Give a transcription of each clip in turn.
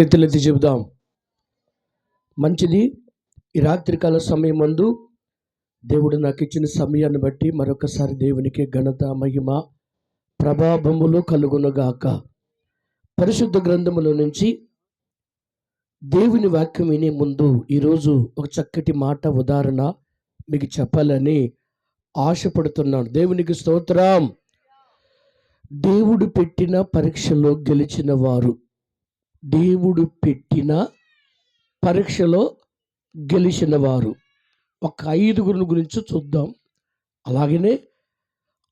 చేతులెత్తి చెబుదాం. మంచిది. ఈ రాత్రికాల సమయం మందు దేవుడు నాకు ఇచ్చిన సమయాన్ని బట్టి మరొకసారి దేవునికి ఘనత, మహిమ, ప్రభావములు కలుగునుగాక. పరిశుద్ధ గ్రంథములో నుంచి దేవుని వాక్యం వినే ముందు ఈరోజు ఒక చక్కటి మాట ఉదాహరణ మీకు చెప్పాలని ఆశపడుతున్నాను. దేవునికి స్తోత్రం. దేవుడు పెట్టిన పరీక్షలో గెలిచిన వారు, దేవుడు పెట్టిన పరీక్షలో గెలిచిన వారు ఒక 5 గురించి చూద్దాం. అలాగనే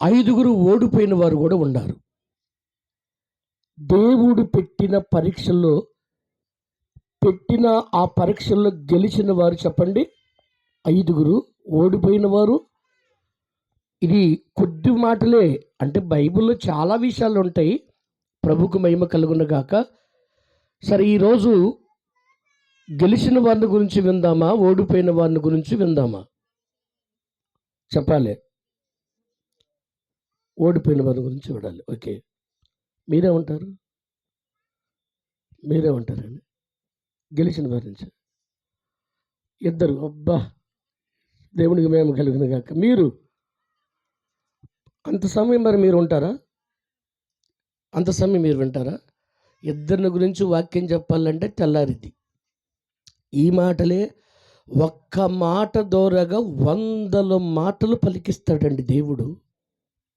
5 ఓడిపోయిన వారు కూడా ఉన్నారు. దేవుడు పెట్టిన ఆ పరీక్షల్లో గెలిచిన వారు చెప్పండి. 5 ఓడిపోయిన వారు. ఇది కొద్ది మాటలే, అంటే బైబిల్లో చాలా విషయాలు ఉంటాయి. ప్రభుకు మహిమ కలుగునుగాక. సరే, ఈరోజు గెలిచిన వారిని గురించి విందామా, ఓడిపోయిన వారిని గురించి విందామా? చెప్పాలి. ఓడిపోయిన వారి గురించి వినాలి. ఓకే, మీరేమంటారండి? గెలిచిన వారి నుంచి ఇద్దరు. అబ్బా, దేవునికి మేము కలుగునుగాక. మీరు అంత సమయం మరి మీరు ఉంటారా? అంత సమయం మీరు వింటారా? ఇద్దరిని గురించి వాక్యం చెప్పాలంటే తెల్లారిద్ది. ఈ మాటలే ఒక్క మాట దూరగా 100 మాటలు పలికిస్తాడండి దేవుడు.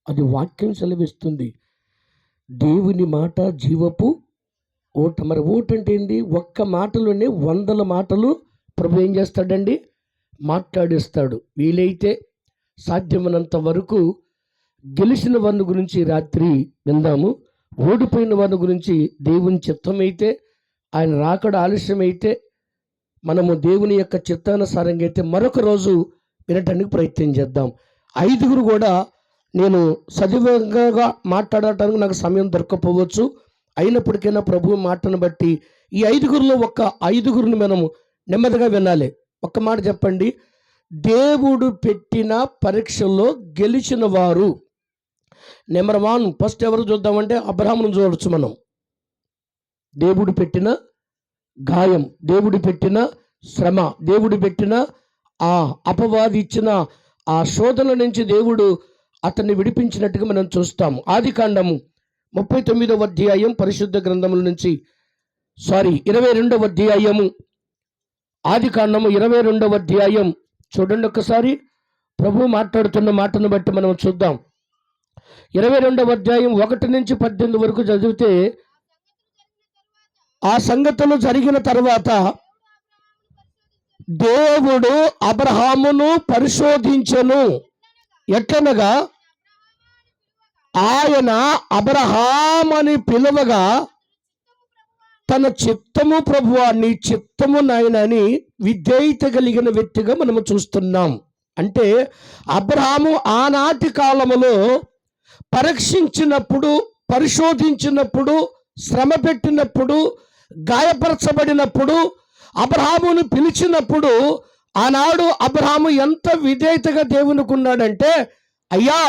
అది వాక్యం సెలవిస్తుంది. దేవుని మాట జీవపు ఓట. మరి ఓట అంటే ఏంటి? ఒక్క మాటలోనే 100 మాటలు ప్రభు ఏం చేస్తాడండి? మాట్లాడిస్తాడు. వీలైతే సాధ్యమైనంత వరకు గెలిచిన వారిని గురించి రాత్రి విందాము. ఓడిపోయిన వారిని గురించి దేవుని చిత్తమైతే, ఆయన రాకడ ఆలస్యమైతే, మనము దేవుని యొక్క చిత్తానుసారంగా అయితే మరొక రోజు వినటానికి ప్రయత్నం చేద్దాం. 5 కూడా నేను సజీవంగా మాట్లాడటానికి నాకు సమయం దొరకపోవచ్చు. అయినప్పటికైనా ప్రభు మాటను బట్టి ఈ 5 ఒక్క 5 మనము నెమ్మదిగా వినాలి. ఒక్క మాట చెప్పండి. దేవుడు పెట్టిన పరీక్షల్లో గెలిచిన వారు. నెంబర్ 1 ఫస్ట్ ఎవరు చూద్దామంటే అబ్రహామును చూడవచ్చు మనం. దేవుడు పెట్టిన గాయం, దేవుడు పెట్టిన శ్రమ, దేవుడు పెట్టిన ఆ అపవాది ఇచ్చిన ఆ శోధన నుంచి దేవుడు అతన్ని విడిపించినట్టుగా మనం చూస్తాము. ఆదికాండము 39వ అధ్యాయం పరిశుద్ధ గ్రంథముల నుంచి 22వ అధ్యాయము, ఆదికాండము 22వ అధ్యాయం చూడండి ఒక్కసారి. ప్రభు మాట్లాడుతున్న మాటను బట్టి మనం చూద్దాం. 22వ అధ్యాయం 1 నుంచి 18 వరకు చదివితే, ఆ సంగతులు జరిగిన తర్వాత దేవుడు అబ్రహామును పరిశోధించెను. ఎట్లనగా ఆయన అబ్రహామని పిలువగా, తన చిత్తము ప్రభువా, నీ చిత్తము నాయనని విధేయత కలిగిన వ్యక్తిగా మనము చూస్తున్నాం. అంటే అబ్రహాము ఆనాటి కాలములో పరీక్షించినప్పుడు, పరిశోధించినప్పుడు, శ్రమ పెట్టినప్పుడు, గాయపరచబడినప్పుడు, అబ్రహామును పిలిచినప్పుడు ఆనాడు అబ్రహాము ఎంత విధేయతగా దేవునికి ఉన్నాడంటే, అయ్యా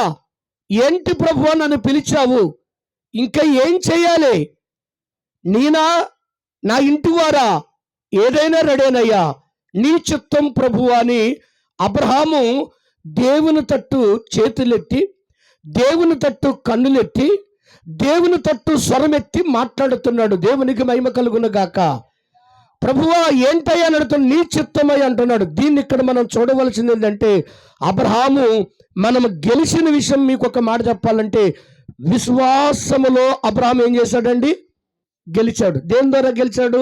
ఏంటి ప్రభువా నన్ను పిలిచావు, ఇంకా ఏం చెయ్యాలి, నేనా నా ఇంటి వారా ఏదైనా రెడేనయ్యా, నీ చిత్తం ప్రభువా అని అబ్రహాము దేవుని తట్టు చేతులెత్తి, దేవుని తట్టు కన్నులెత్తి, దేవుని తట్టు స్వరమెత్తి మాట్లాడుతున్నాడు. దేవునికి మహిమ కలుగునుగాక. ప్రభువా ఏంటయ్యా అని అడుగుతున్నాడు. నీ చిత్తమయ్య అంటున్నాడు. దీన్ని ఇక్కడ మనం చూడవలసింది ఏంటంటే, అబ్రహాము మనం గెలిచిన విషయం మీకు ఒక మాట చెప్పాలంటే, విశ్వాసములో అబ్రహాము ఏం చేశాడండి? గెలిచాడు. దేని ద్వారా గెలిచాడు?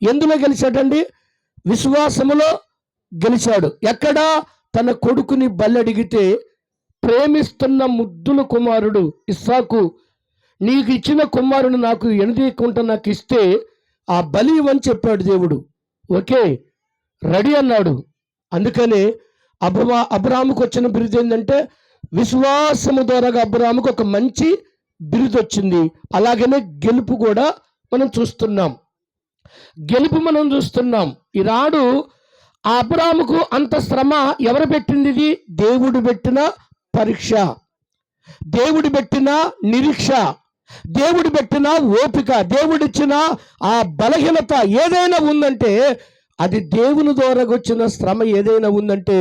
ఎందులో గెలిచాడండి? విశ్వాసములో గెలిచాడు. ఎక్కడ? తన కొడుకుని బలి అడిగితే, ప్రేమిస్తున్న ముద్దుల కుమారుడు ఇస్సాకు, నీకు ఇచ్చిన కుమారుని నాకు ఎనదీయకుండా నాకు ఇస్తే ఆ బలి ఇవ్వని చెప్పాడు దేవుడు. ఓకే, రెడీ అన్నాడు. అందుకనే అబ్రహాముకు వచ్చిన బిరుదు ఏంటంటే, విశ్వాసము ద్వారా అబ్రహాముకు ఒక మంచి బిరుదు వచ్చింది. అలాగనే గెలుపు కూడా మనం చూస్తున్నాం. ఈనాడు ఆ అబ్రహాముకు అంత శ్రమ ఎవరు పెట్టింది? ఇది దేవుడు పెట్టిన పరీక్ష, దేవుడు పెట్టిన నిరీక్ష, దేవుడు పెట్టిన ఓపిక, దేవుడిచ్చిన ఆ బలహీనత ఏదైనా ఉందంటే, అది దేవుని ద్వారా వచ్చిన శ్రమ ఏదైనా ఉందంటే,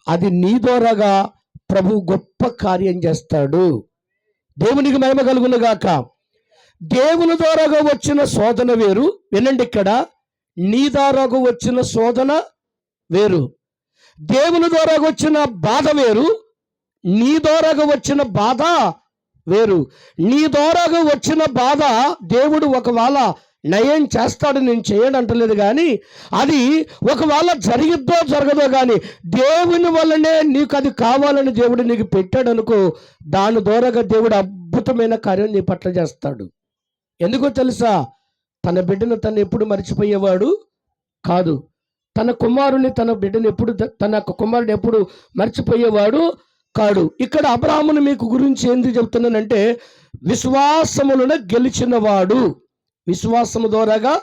అది నీ ద్వారాగా ప్రభు గొప్ప కార్యం చేస్తాడు. దేవునికి మహిమ కలుగును గాక. దేవుని ద్వారాగా వచ్చిన శోధన వేరు. వినండి, ఇక్కడ నీ ద్వారాగా వచ్చిన శోధన వేరు. దేవుని ద్వారాగా వచ్చిన బాధ వేరు, నీ ద్వారాగా వచ్చిన బాధ వేరు. నీ ద్వారాగా వచ్చిన బాధ దేవుడు ఒకవేళ నయం చేస్తాడు, నేను చేయడం అంటలేదు, కానీ అది ఒకవేళ జరిగిద్దో జరగదో కానీ దేవుని వల్లనే నీకు అది కావాలని దేవుడు నీకు పెట్టాడు అనుకో, దాని ద్వారాగా దేవుడు అద్భుతమైన కార్యం నీ పట్ల చేస్తాడు. ఎందుకో తెలుసా? తన బిడ్డను తను ఎప్పుడు మర్చిపోయేవాడు కాదు. తన బిడ్డను ఎప్పుడు, తన కుమారుని ఎప్పుడు మర్చిపోయేవాడు కాడు. ఇక్కడ అబ్రాహామును మీకు గురించి ఎందుకు చెప్తున్నానంటే, విశ్వాసములను గెలిచినవాడు, విశ్వాసము ద్వారాగా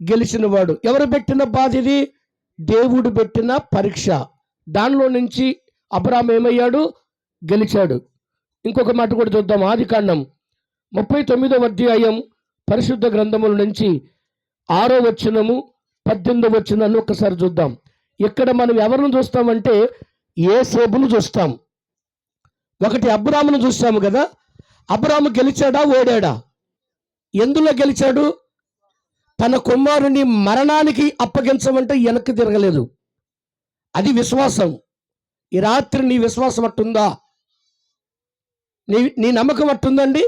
గెలిచినవాడు. ఎవరు పెట్టిన బాధ ఇది? దేవుడు పెట్టిన పరీక్ష. దానిలో నుంచి అబ్రాహాము ఏమయ్యాడు? గెలిచాడు. ఇంకొక మాట కూడా చూద్దాం. ఆదికాండం 39వ అధ్యాయం పరిశుద్ధ గ్రంథముల నుంచి 6వ వచనము 18వ వచనాలు ఒకసారి చూద్దాం. ఇక్కడ మనం ఎవరిని చూస్తామంటే యోసేపును చూస్తాం. ఒకటి అబ్రాహామును చూస్తాము కదా. అబ్రాహాము గెలిచాడా, ఓడాడా? ఎందులో గెలిచాడు? తన కుమారుని మరణానికి అప్పగించమంటే వెనక్కి తిరగలేదు. అది విశ్వాసం. ఈ రాత్రి నీ విశ్వాసం అట్టుందా? నీ నమ్మకం అట్టుందండి?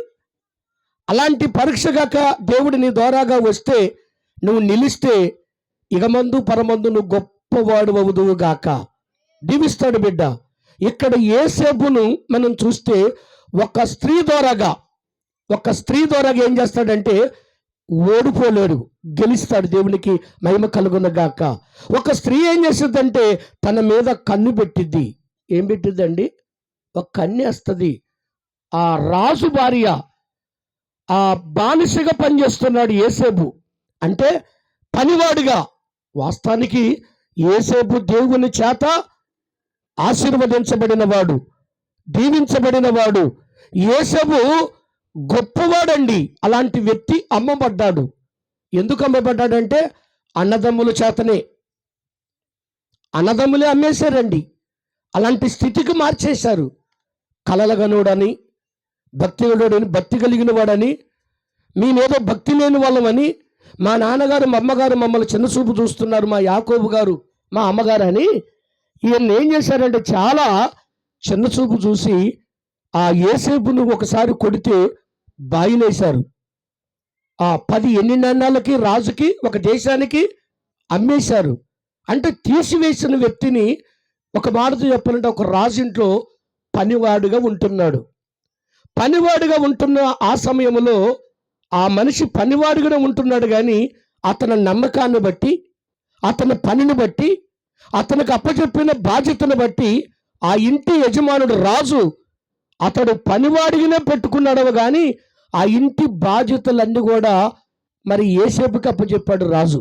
అలాంటి పరీక్ష గాక దేవుడు నీ ద్వారాగా వస్తే, నువ్వు నిలిస్తే ఇక మందు పరమందు నువ్వు గొప్పవాడు అవుదువు గాక. దీవిస్తాడు బిడ్డ. ఇక్కడ యోసేపును మనం చూస్తే ఒక స్త్రీ ద్వారాగా ఏం చేస్తాడంటే ఓడిపోలేడు, గెలుస్తాడు. దేవునికి మహిమ కలుగును గాక. ఒక స్త్రీ ఏం చేస్తుందంటే తన మీద కన్ను పెట్టిద్ది. ఏం పెట్టిద్దండి? ఒక కన్ను వేస్తుంది. ఆ రాజు భార్య, ఆ బానిసగా పనిచేస్తున్నాడు యోసేపు, అంటే పనివాడిగా. వాస్తవానికి యోసేపు దేవుని చేత ఆశీర్వదించబడినవాడు, దీవించబడినవాడు. యోసేపు గొప్పవాడండి. అలాంటి వ్యక్తి అమ్మబడ్డాడు. ఎందుకు అమ్మబడ్డాడంటే అన్నదమ్ముల చేతనే. అన్నదమ్ములే అమ్మేశారండి. అలాంటి స్థితికి మార్చేశారు. కలలగనుడని, భక్తి కలిగిన వాడని, మేమేదో భక్తి లేని వాళ్ళమని, మా నాన్నగారు మా అమ్మగారు మమ్మల్ని చిన్నచూపు చూస్తున్నారు, మా యాకోబు గారు మా అమ్మగారు అని ఈయన ఏం చేశారంటే చాలా చిన్నచూపు చూసి ఆ యోసేపును ఒకసారి కొడితే బాయిలేశారు. ఆ 10 ఎన్ని నాణాలకి రాజుకి, ఒక దేశానికి అమ్మేశారు. అంటే తీసివేసిన వ్యక్తిని, ఒక మాటతో చెప్పాలంటే ఒక రాజుంట్లో పనివాడుగా ఉంటున్నాడు. పనివాడుగా ఉంటున్న ఆ సమయంలో ఆ మనిషి పనివాడుగానే ఉంటున్నాడు, కానీ అతని నమ్మకాన్ని బట్టి, అతని పనిని బట్టి, అతనికి అప్పచెప్పిన బాధ్యతను బట్టి ఆ ఇంటి యజమానుడు రాజు అతడు పనివాడిగానే పెట్టుకున్నాడు, కానీ ఆ ఇంటి బాధ్యతలన్నీ కూడా మరి యోసేపుకి అప్పచెప్పాడు రాజు.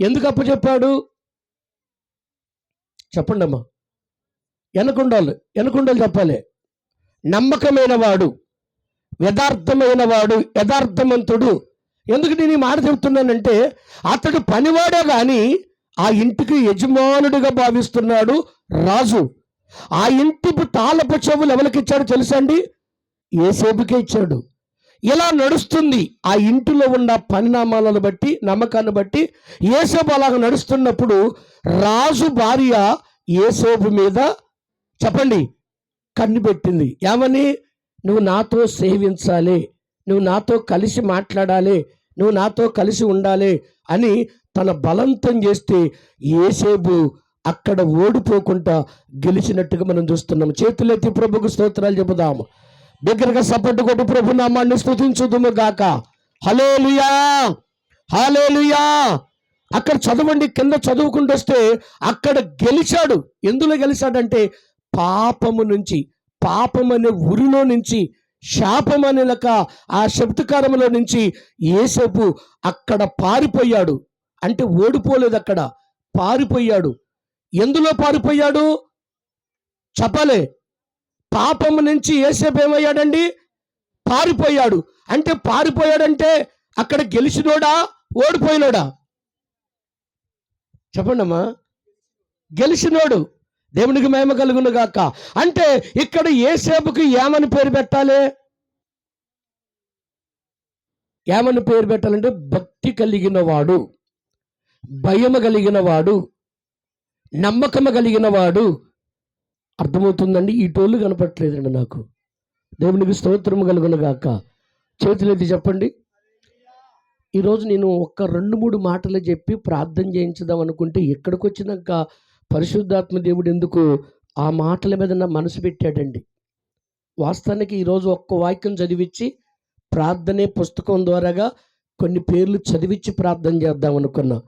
ఎందుకు అప్పచెప్పాడు చెప్పండి అమ్మా? వెనకుండాలి చెప్పాలి. నమ్మకమైన వాడు, యథార్థమైన వాడు, యథార్థవంతుడు. ఎందుకు నేను ఈ మాట చెబుతున్నానంటే, అతడు పనివాడే కానీ ఆ ఇంటికి యజమానుడిగా భావిస్తున్నాడు రాజు. ఆ ఇంటి తాళపు చెవులు ఎవరికి ఇచ్చాడు తెలుసా అండి? యోసేపుకే ఇచ్చాడు. ఇలా నడుస్తుంది ఆ ఇంటిలో ఉన్న పరిణామాలను బట్టి, నమ్మకాన్ని బట్టి యోసేపు అలాగ నడుస్తున్నప్పుడు రాజు భార్య యోసేపు మీద చెప్పండి కన్ను పెట్టింది. ఏమని? నువ్వు నాతో సేవించాలి, నువ్వు నాతో కలిసి మాట్లాడాలి, నువ్వు నాతో కలిసి ఉండాలి అని తన బలవంతం చేస్తే యోసేపు అక్కడ ఓడిపోకుండా గెలిచినట్టుగా మనం చూస్తున్నాం. చేతులెత్తి ప్రభుకు స్తోత్రాలు చెబుదాము. దగ్గరగా సపోర్టు కొట్టు ప్రభు నామాన్ని స్తుతించుదుము గాక. హల్లెలూయా, హల్లెలూయా. అక్కడ చదవండి, కింద చదువుకుంటూ వస్తే అక్కడ గెలిచాడు. ఎందులో గెలిచాడంటే పాపము నుంచి, పాపమనే ఉరిలో నుంచి, శాపమనే ఆ శబ్దకారంలో నుంచి యోసేపు అక్కడ పారిపోయాడు. అంటే ఓడిపోలేదు, అక్కడ పారిపోయాడు. ఎందులో పారిపోయాడు చెప్పలే? పాపము నుంచి యోసేపు ఏమయ్యాడండి? పారిపోయాడు. అంటే పారిపోయాడంటే అక్కడ గెలిచినోడా ఓడిపోయినోడా? చెప్పండమ్మా. గెలిచినోడు. దేవునికి మహిమ కలుగును గాక. అంటే ఇక్కడ యోసేపుకి ఏమని పేరు పెట్టాలి? ఏమని పేరు పెట్టాలంటే భక్తి కలిగిన వాడు, భయము కలిగిన వాడు, నమ్మకము కలిగిన వాడు. అర్థమవుతుందండి? ఈ టోళ్ళు కనపట్లేదండి నాకు. దేవునికి స్తోత్రము కలుగును గాక. చేతులెత్తి చెప్పండి. ఈరోజు నేను ఒక్క 2-3 మాటలు చెప్పి ప్రార్థన చేయించుదాం అనుకుంటే ఇక్కడికి వచ్చినాక పరిశుద్ధాత్మ దేవుడు ఎందుకు ఆ మాటల మీద నా మనసు పెట్టాడండి. వాస్తవానికి ఈరోజు ఒక్క వాక్యం చదివించి ప్రార్థనే పుస్తకం ద్వారాగా కొన్ని పేర్లు చదివించి ప్రార్థన చేద్దాం అనుకున్నా.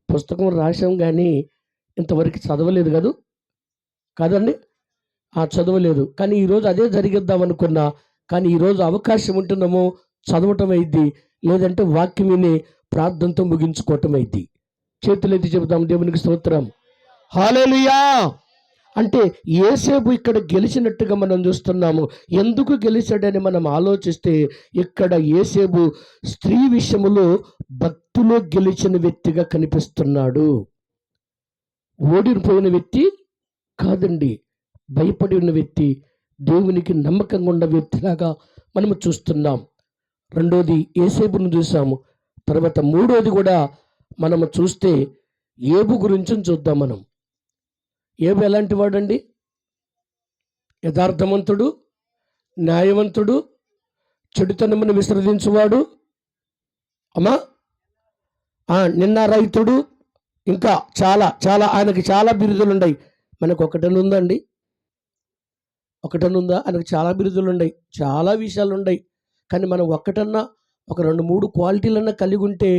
పుస్తకం రాసాం కానీ ఇంతవరకు చదవలేదు కాదండి. చదవలేదు. కానీ ఈరోజు అదే జరిగిద్దాం అనుకున్నా. కానీ ఈరోజు అవకాశం ఉంటున్నామో చదవటం అయింది, లేదంటే వాక్యం విని ప్రార్థనతో ముగించుకోవటం అయింది. చేతులెత్తి చెబుతాం దేవునికి స్తోత్రం. హల్లెలూయా. అంటే యోసేపు ఇక్కడ గెలిచినట్టుగా మనం చూస్తున్నాము. ఎందుకు గెలిచాడని మనం ఆలోచిస్తే ఇక్కడ యోసేపు స్త్రీ విషయంలో భక్తిలో గెలిచిన వ్యక్తిగా కనిపిస్తున్నాడు. ఓడిపోయిన వ్యక్తి కాదండి, భయపడి ఉన్న వ్యక్తి, దేవునికి నమ్మకంగా ఉన్న వ్యక్తిలాగా మనము చూస్తున్నాం. రెండోది యోసేపును చూసాము. తర్వాత మూడోది కూడా మనము చూస్తే ఏబు గురించి చూద్దాం. మనం ఏబు ఎలాంటి వాడండి? యథార్థవంతుడు, న్యాయవంతుడు, చెడుతనమును విసర్జించువాడు, అమ్మా నిన్న రైతుడు, ఇంకా చాలా చాలా ఆయనకి చాలా బిరుదులు ఉన్నాయి. మనకు ఒకటని ఉందండి? ఒకటని ఉందా? ఆయనకు చాలా బిరుదులు ఉన్నాయి, చాలా విషయాలు ఉన్నాయి. కానీ మనం ఒక్కటన్నా ఒక 2-3 క్వాలిటీలన్నా కలిగి ఉంటే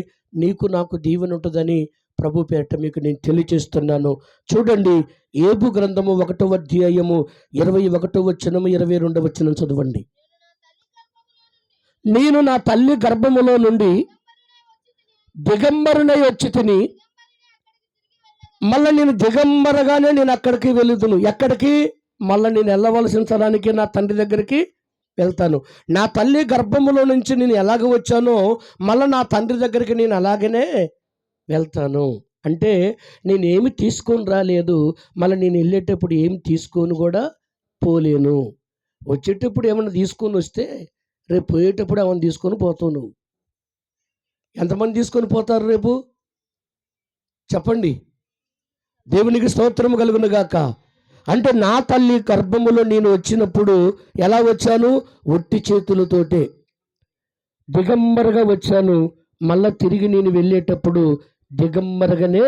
నీకు నాకు దీవెన ఉంటుందని ప్రభు పేరిట మీకు నేను తెలియజేస్తున్నాను. చూడండి, ఏబు గ్రంథము 1వ అధ్యాయము 21వ వచనము 22వ వచనం చదవండి. నేను నా తల్లి గర్భములో నుండి దిగంబరునై వచ్చి తిని, మళ్ళీ నేను దిగంబరగానే నేను అక్కడికి వెళుదును. ఎక్కడికి? మళ్ళీ నేను వెళ్ళవలసిన స్థలానికి, నా తండ్రి దగ్గరికి వెళ్తాను. నా తల్లి గర్భములో నుంచి నేను ఎలాగ వచ్చానో మళ్ళీ నా తండ్రి దగ్గరికి నేను అలాగనే వెళ్తాను. అంటే నేనేమి తీసుకొని రాలేదు, మళ్ళీ నేను వెళ్ళేటప్పుడు ఏమి తీసుకొని కూడా పోలేను. వచ్చేటప్పుడు ఏమన్నా తీసుకొని వస్తే రేపు పోయేటప్పుడు ఏమన్నా తీసుకొని పోతావు నువ్వు. ఎంతమంది తీసుకొని పోతారు రేపు? చెప్పండి. దేవునికి స్తోత్రం కలుగును గాక. అంటే నా తల్లి గర్భములో నేను వచ్చినప్పుడు ఎలా వచ్చాను? ఒట్టి చేతులతోటే దిగంబరగా వచ్చాను. మళ్ళా తిరిగి నేను వెళ్ళేటప్పుడు దిగంబరగానే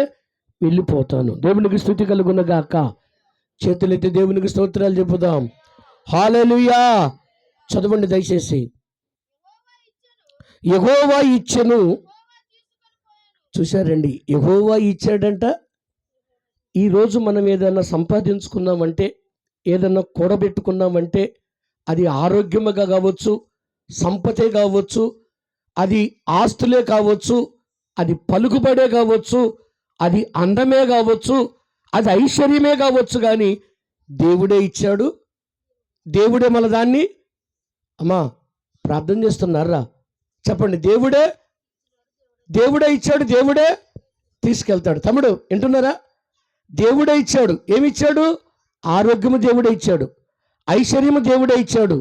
వెళ్ళిపోతాను. దేవునికి స్తుతి కలుగును గాక. చేతులెత్తి దేవునికి స్తోత్రాలు చెప్పుదాం. హల్లెలూయా. చదవండి దయచేసి. యెహోవా ఇచ్చెను. చూశారండి, యెహోవా ఇచ్చాడంట. ఈరోజు మనం ఏదైనా సంపాదించుకున్నామంటే, ఏదైనా కూడబెట్టుకున్నామంటే, అది ఆరోగ్యముగా కావచ్చు, సంపదే కావచ్చు, అది ఆస్తులే కావచ్చు, అది పలుకుబడే కావచ్చు, అది అందమే కావచ్చు, అది ఐశ్వర్యమే కావచ్చు. కానీ దేవుడే ఇచ్చాడు, దేవుడే మన దాన్ని అమ్మా ప్రార్థన చేస్తున్నారా? చెప్పండి. దేవుడే ఇచ్చాడు, దేవుడే తీసుకెళ్తాడు. తమ్ముడు వింటున్నారా? దేవుడే ఇచ్చాడు. ఏమిచ్చాడు? ఆరోగ్యము దేవుడే ఇచ్చాడు, ఐశ్వర్యము దేవుడే ఇచ్చాడు,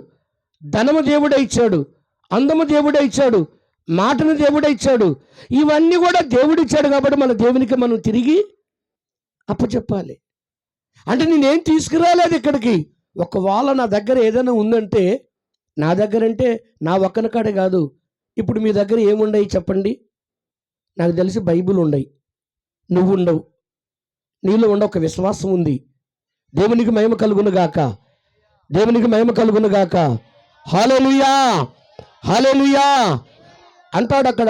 ధనము దేవుడే ఇచ్చాడు, అందము దేవుడే ఇచ్చాడు, మాటను దేవుడే ఇచ్చాడు. ఇవన్నీ కూడా దేవుడిచ్చాడు. కాబట్టి మన దేవునికి మనం తిరిగి అప్పచెప్పాలి. అంటే నేనేం తీసుకురాలేదు ఇక్కడికి. ఒకవేళ నా దగ్గర ఏదైనా ఉందంటే, నా దగ్గర అంటే నా ఒక్కని కాడే కాదు. ఇప్పుడు మీ దగ్గర ఏముండయి చెప్పండి? నాకు తెలిసి బైబిల్ ఉండయి, నువ్వు ఉండవు, నీలో ఉండ ఒక విశ్వాసం ఉంది. దేవునికి మహిమ కలుగును గాక. దేవునికి మహిమ కలుగును గాక. హల్లెలూయా, హల్లెలూయా అంటాడు అక్కడ.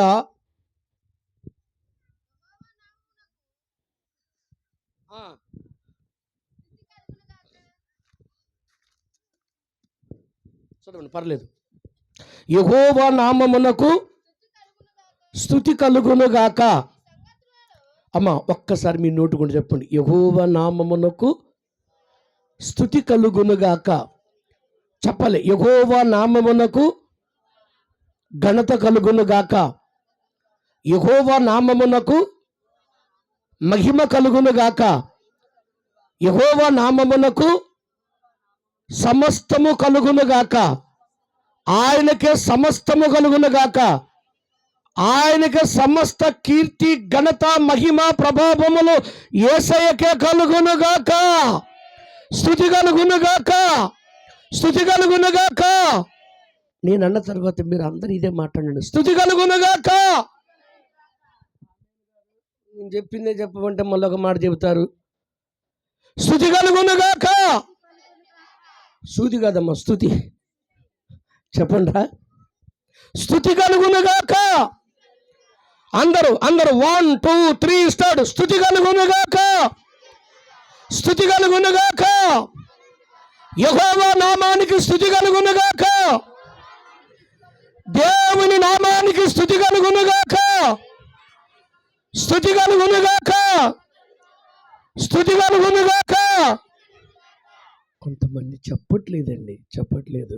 చదవండి, పర్లేదు. యెహోవా నామమునకు స్తుతి కలుగును గాక. అమ్మ ఒక్కసారి మీ నోటి కూడా చెప్పండి. యెహోవా నామమునకు స్తుతి కలుగును గాక. చెప్పాలి. యెహోవా నామమునకు ఘనత కలుగును గాక. యెహోవా నామమునకు మహిమ కలుగును గాక. యెహోవా నామమునకు సమస్తము కలుగును గాక. ఆయనకే సమస్తము కలుగును గాక. ఆయనకే సమస్త కీర్తి, ఘనత, మహిమ, ప్రభావములు యేసయ్యకే కలుగును గాక. స్తుతి కలుగును గాక. స్తుతి కలుగును గాక. నేను అన్న తర్వాత మీరు అందరూ ఇదే మాట్లాడండి. స్తుతి కలుగును గాక. నేను చెప్పిందే చెప్పమంటే మళ్ళీ ఒక మాట చెబుతారు. స్తుతి కలుగును గాక. స్తుతి కాదమ్మా, స్తుతి చెప్పండి రా. స్తుతి కలుగును గాక. అందరూ 1 2 3 ఇస్తాడు. స్తుతి కలుగును గాక. స్తుతి కలుగును గాక. యెహోవా నామానికి స్తుతి కలుగును గాక. దేవుని నామానికి స్తుతి కలుగును గాక. స్తుతి కలుగును గాక. స్తుతి కలుగును గాక. కొంతమంది చెప్పట్లేదండి, చెప్పట్లేదు.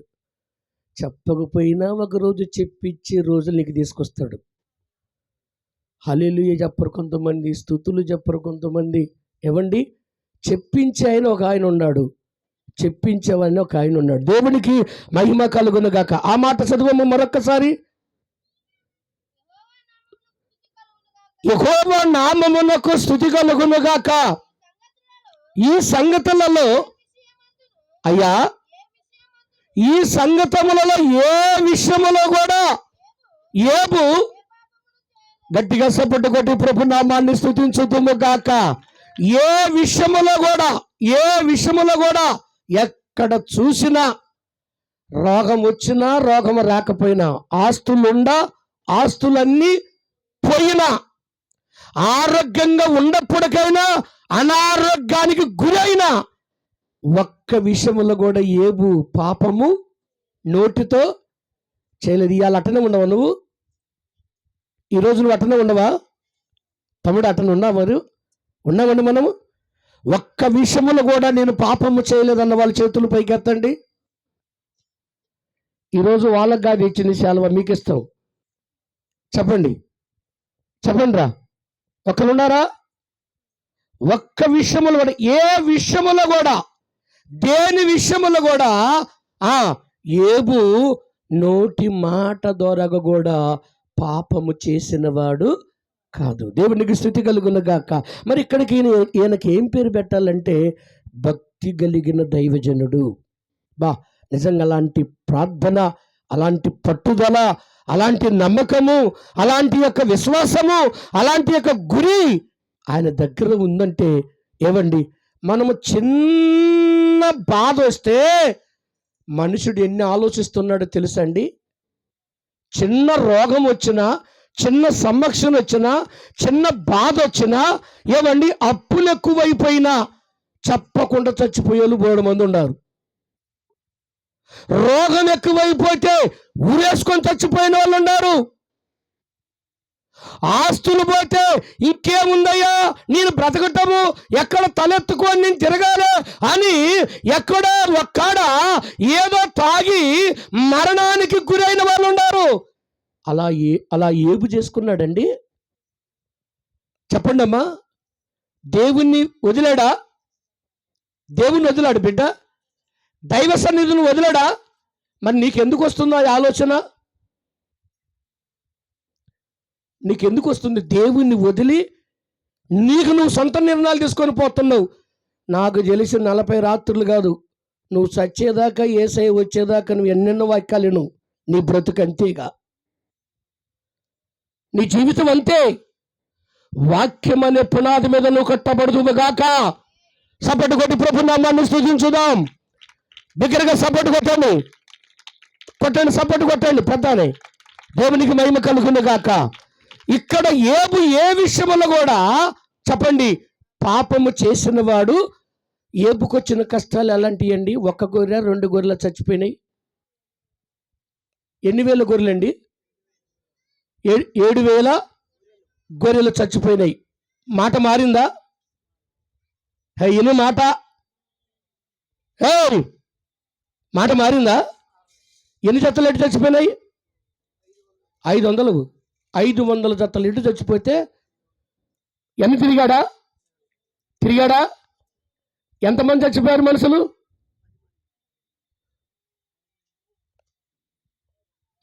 చెప్పకపోయినా ఒకరోజు చెప్పించే రోజులు నీకు తీసుకొస్తాడు. హల్లెలూయా చెప్పరు కొంతమంది, స్తుతులు చెప్పరు కొంతమంది. ఏవండి, చెప్పించే ఆయన ఒక ఆయన ఉన్నాడు, చెప్పించేవాడిని ఒక ఆయన ఉన్నాడు. దేవునికి మహిమ కలుగును గాక. ఆ మాట చదువము మరొక్కసారి. యెహోవా నామమునకు స్తుతి కలుగును గాక. ఈ సంగతులలో అయ్యా, ఈ సంగతములలో ఏ విషయములో కూడా యోబు, గట్టిగా సపోర్టు కొట్టి ప్రభు నామాన్ని స్తుతించుదుము గాక. ఏ విషయములో కూడా ఎక్కడ చూసినా రోగం వచ్చినా రోగం రాకపోయినా, ఆస్తులుండా ఆస్తులన్నీ పోయినా, ఆరోగ్యంగా ఉన్నప్పటికైనా అనారోగ్యానికి గురైనా, ఒక్క విషయంలో కూడా యోబు పాపము నోటితో చేయలేదు. ఇవాళ అటనే ఉండవా నువ్వు? ఈరోజు నువ్వు అటనే ఉండవా తమ్ముడు? అటనే ఉన్నావు మరి? ఉన్నామండి మనము. ఒక్క విషయంలో కూడా నేను పాపము చేయలేదన్న వాళ్ళ చేతులు పైకెత్తండి. ఈరోజు వాళ్ళకి కాదు ఇచ్చిన శాలువ మీకు ఇస్తాం. చెప్పండి, చెప్పండి రా. ఒక్కరున్నారా? ఒక్క విషయములో కూడా, ఏ విషయములో కూడా, దేని విషయములో కూడా యోబు నోటి మాట ద్వారా కూడా పాపము చేసిన వాడు కాదు. దేవునికి స్తుతి కలుగును గాక. మరి ఇక్కడికి ఈయనకి ఏం పేరు పెట్టాలంటే భక్తి కలిగిన దైవజనుడు. నిజంగా అలాంటి ప్రార్థన, అలాంటి పట్టుదల, అలాంటి నమ్మకము, అలాంటి యొక్క విశ్వాసము, అలాంటి యొక్క గురి ఆయన దగ్గర ఉందంటే, ఏవండి, మనము చిన్న బాధ వస్తే మనుషుడు ఎన్ని ఆలోచిస్తున్నాడో తెలుసండి. చిన్న రోగం వచ్చినా, చిన్న సమస్య వచ్చినా, చిన్న బాధ వచ్చినా, ఏమండి, అప్పులు ఎక్కువైపోయినా చెప్పకుండా చచ్చిపోయేలు బోడు మంది ఉన్నారు. రోగం ఎక్కువైపోతే ఊరేసుకొని చచ్చిపోయిన వాళ్ళు ఉన్నారు. ఆస్తులు పోతే ఇంకేముందయ్యా నేను బ్రతకటము, ఎక్కడ తలెత్తుకొని నేను తిరగాలి అని ఎక్కడో ఒక్కడ ఏదో తాగి మరణానికి గురైన వాళ్ళు ఉన్నారు. అలా యోబు చేసుకున్నాడండి. చెప్పండి అమ్మా. దేవుణ్ణి వదిలాడా? దేవుణ్ణి వదిలాడు బిడ్డ. దైవ సన్నిధిని వదిలాడా? మరి నీకెందుకు వస్తుందో ఆ ఆలోచన? నీకెందుకు వస్తుంది? దేవుణ్ణి వదిలి నీకు నువ్వు సొంత నిర్ణయాలు తీసుకొని పోతున్నావు. నాకు తెలిసి 40 రాత్రులు కాదు, నువ్వు చచ్చేదాకా, యేసయ్య వచ్చేదాకా నువ్వు ఎన్నెన్నో వాక్యాలు విను. నీ బ్రతుకు అంతేగా, నీ జీవితం అంతే. వాక్యం అనే పునాది మీద నువ్వు కట్టబడుదువుగాక. సపోర్టు కొట్టి ప్రభు నామాన్ని స్తుతించుదాం. దగ్గరగా సపోర్టు కొట్టండి, సపోర్టు కొట్టండి పెద్దనే. దేవునికి మహిమ కలుగును గాక. ఇక్కడ యోబు ఏ విషయంలో కూడా చెప్పండి పాపము చేసిన వాడు. యోబుకు వచ్చిన కష్టాలు ఎలాంటివి అండి? 1 గొర్రె 2 గొర్రెలు చచ్చిపోయినాయి. ఎన్ని వేల గొర్రెలండి? 7,000 గొర్రెలు చచ్చిపోయినాయి. మాట మారిందా? ఎన్ని మాట మాట మారిందా? ఎన్ని జతలు చచ్చిపోయినాయి? 500 500 జతలు ఇటు చచ్చిపోతే ఎన్ని తిరిగాడా? ఎంతమంది చచ్చిపోయారు మనుషులు?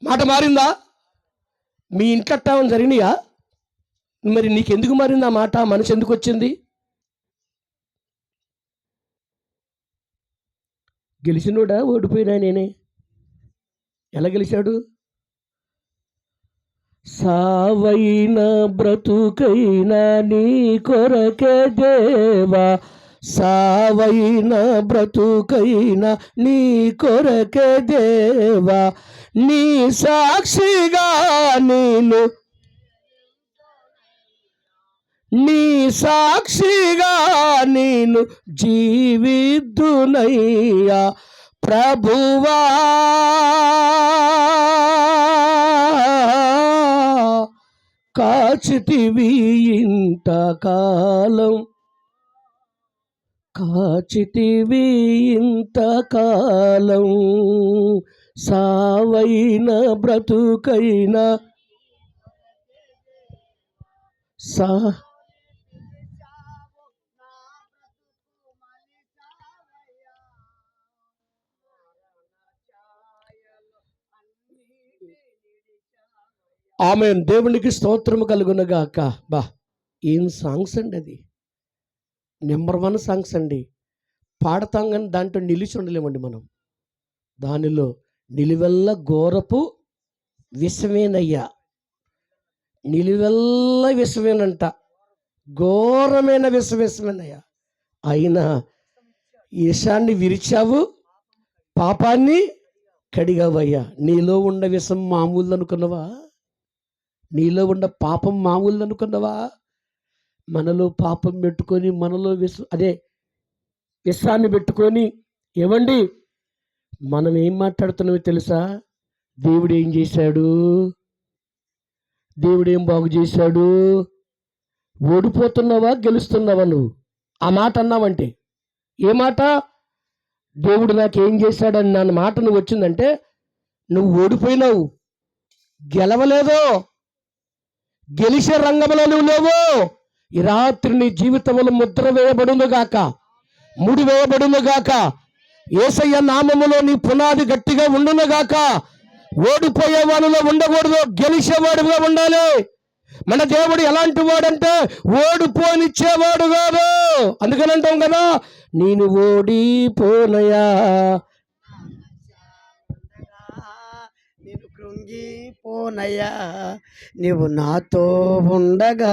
మాట మారిందా? మీ ఇంట్లో ఏమైనా జరిగినాయా? మరి నీకెందుకు మారింది ఆ మాట? మనసు ఎందుకు వచ్చింది? గెలిచినోడా ఓడిపోయినా నేనే? ఎలా గెలిచాడు? సావైనా బ్రతుకైనా నీ కొరకే దేవా, సావైనా బ్రతుకైనా నీ కొరకే దేవా, నీ సాక్షిగా నేను జీవిద్దునయ్యా ప్రభువా, కాచితివి ఇంతకాలం, సావైన బ్రతుకైనా ఆమేన్. దేవునికి స్తోత్రము కలుగునగాక. ఏం సాంగ్స్ అండి! అది నెంబర్ 1 సాంగ్స్ అండి. పాడతాం కానీ దాంట్లో నిలిచి ఉండలేమండి మనం. దానిలో నిలువెల్ల ఘోరపు విషమేనయ్యా, నిలువెల్ల విషమేనంట, ఘోరమైన విషమేనయ్యా. అయినా విషాన్ని విరిచావు, పాపాన్ని కడిగావయ్యా. నీలో ఉన్న విషం మామూలు అనుకున్నావా? నీలో ఉన్న పాపం మామూలు అనుకున్నావా? మనలో పాపం పెట్టుకొని, మనలో విషాన్ని పెట్టుకొని, ఏమండి మనం ఏం మాట్లాడుతున్నామో తెలుసా? దేవుడు ఏం చేశాడు? దేవుడు ఏం బాగు చేశాడు? ఓడిపోతున్నావా గెలుస్తున్నావా? నువ్వు ఆ మాట అన్నావంటే ఏ మాట? దేవుడు నాకేం చేశాడని నా మాట నువ్వు వచ్చిందంటే నువ్వు ఓడిపోయినావు, గెలవలేదు, గెలిచే రంగంలో నువ్వు లేవు. ఈ రాత్రి నీ జీవితంలో ముద్ర వేయబడును గాక, ముడి వేయబడును గాక. యేసయ్య నామములో నీ పునాది గట్టిగా ఉండును గాక. ఓడిపోయే వాడిలో ఉండకూడదు, గెలిచేవాడుగా ఉండాలి. మన దేవుడు ఎలాంటి వాడంటే ఓడిపోనిచ్చేవాడు కాదు. అందుకని అంటాం కదా, నేను ఓడిపోనయా, కృంగిపోనయ్యా, నీవు నాతో ఉండగా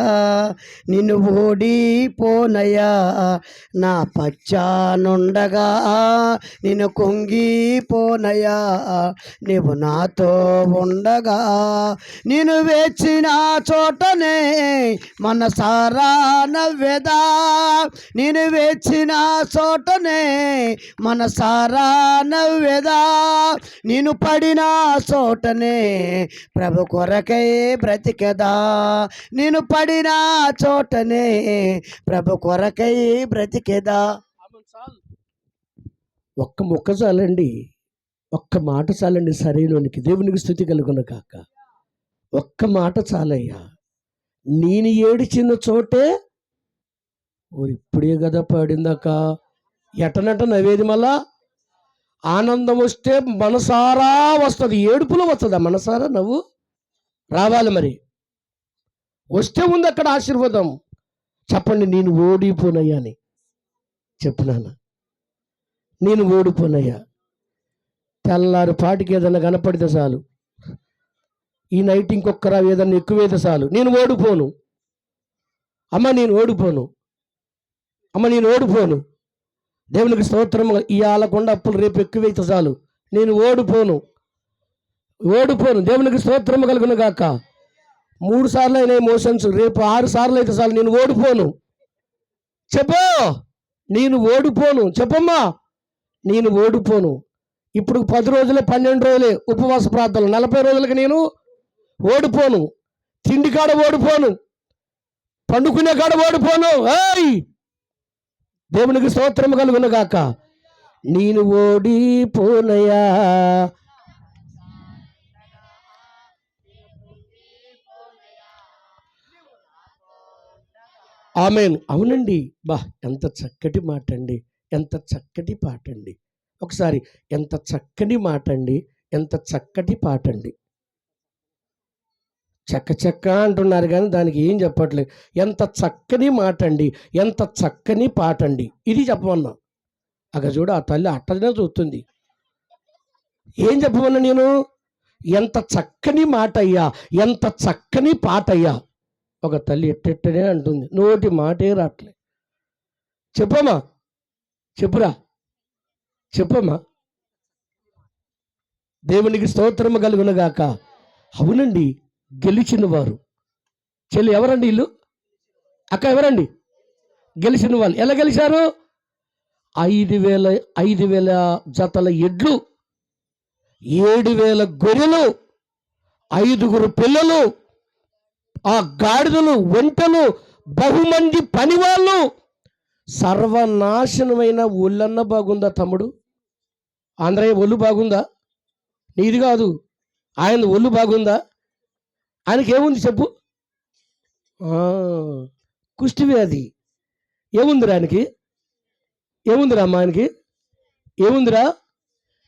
నిన్ను ఓడిపోనయ్యా, నా పచ్చానుండగా నిన్ను కుంగిపోనయ్యా, నీవు నాతో ఉండగా నేను వేచిన చోటనే మనసారా నవ్వెదా, నేను వేచిన చోటనే మనసారా నవ్వెదా, నేను పడిన చోటనే ప్రభు కొరకై బ్రతికెదా, నేను పడిన చోటనే ప్రభు కొరకై బ్రతికెదా. ఒక్క మొక్క చాలండి, ఒక్క మాట చాలండి సరైనోనికి. దేవునికి స్తుతి కలుగును కాక. ఒక్క మాట చాలయ్యా. నేను ఏడిచిన చోటే ఇప్పుడే కదా పాడిందాక ఎటనట నవ్వేది. మళ్ళా ఆనందం వస్తే మనసారా వస్తుంది, ఏడుపులో వస్తుందా మనసారా? నవ్వు రావాలి. మరి వస్తే ఉంది అక్కడ ఆశీర్వాదం. చెప్పండి, నేను ఓడిపోనయ్యా అని చెప్పునానా, నేను ఓడిపోనయ్యా. తెల్లారి పాటికి ఏదైనా కనపడితే చాలు, ఈ నైట్ ఇంకొకరా ఏదన్నా ఎక్కువైతే చాలు, నేను ఓడిపోను అమ్మ, నేను ఓడిపోను అమ్మ, నేను ఓడిపోను. దేవునికి స్తోత్రం. ఇవాళ కొండ అప్పులు రేపు ఎక్కువైతే చాలు, నేను ఓడిపోను. దేవునికి స్తోత్రం కలుగును గాక. 3 సార్లు అయినా మోషన్స్, రేపు 6 సార్లు అయితే చాలు, నేను ఓడిపోను. చెప్పు, నేను ఓడిపోను. చెప్పమ్మా, నేను ఓడిపోను. ఇప్పుడు 10 రోజులే, 12 రోజులే ఉపవాస ప్రార్థనలు, 40 రోజులకి నేను ఓడిపోను. తిండి కాడ ఓడిపోను, పండుకునే కాడ ఓడిపోను. దేవునికి స్తోత్రం కలుగును గాక. నేను ఓడిపోనయా, ఆమేన్. అవునండి. ఎంత చక్కటి మాట అండి. ఎంత చక్కటి పాట అండి. ఒకసారి ఎంత చక్కని మాట అండి. ఎంత చక్కటి పాట అండి. చెక్క చెక్క అంటున్నారు గానీ దానికి ఏం చెప్పట్లేదు. ఎంత చక్కని మాట అండి. ఎంత చక్కని పాట అండి. ఇది చెప్పమన్నా. చూడు ఆ తల్లి అట్టనే చూస్తుంది. ఏం చెప్పమన్నా నేను? ఎంత చక్కని మాట అయ్యా. ఎంత చక్కని పాట అయ్యా. ఒక తల్లి ఎట్టెట్టనే అంటుంది. నోటి మాటే రాట్లే. చెప్పమ్మా. చెప్పురా. చెప్పమ్మా. దేవునికి స్తోత్రము కలుగునుగాక. అవునండి. గెలిచిన వారు. చెల్లి ఎవరండి వీళ్ళు? అక్క ఎవరండి? గెలిచిన వాళ్ళు. ఎలా గెలిచారు? 5,000 జతల ఎడ్లు, 7,000 గొర్రెలు, 5 పిల్లలు, ఆ గాడిదలు, ఒంటెలు, బహుమంది పనివాళ్ళు, సర్వనాశనమైన ఒళ్ళన్న బాగుందా తమ్ముడు? ఆంధ్రయ్య ఒళ్ళు బాగుందా? నీది కాదు, ఆయన ఒళ్ళు బాగుందా? ఆయనకి ఏముంది చెప్పు? కుష్టి వ్యాధి. ఏముందిరా ఆయనకి? ఏముందిరా అమ్మ ఆయనకి? ఏముందిరా?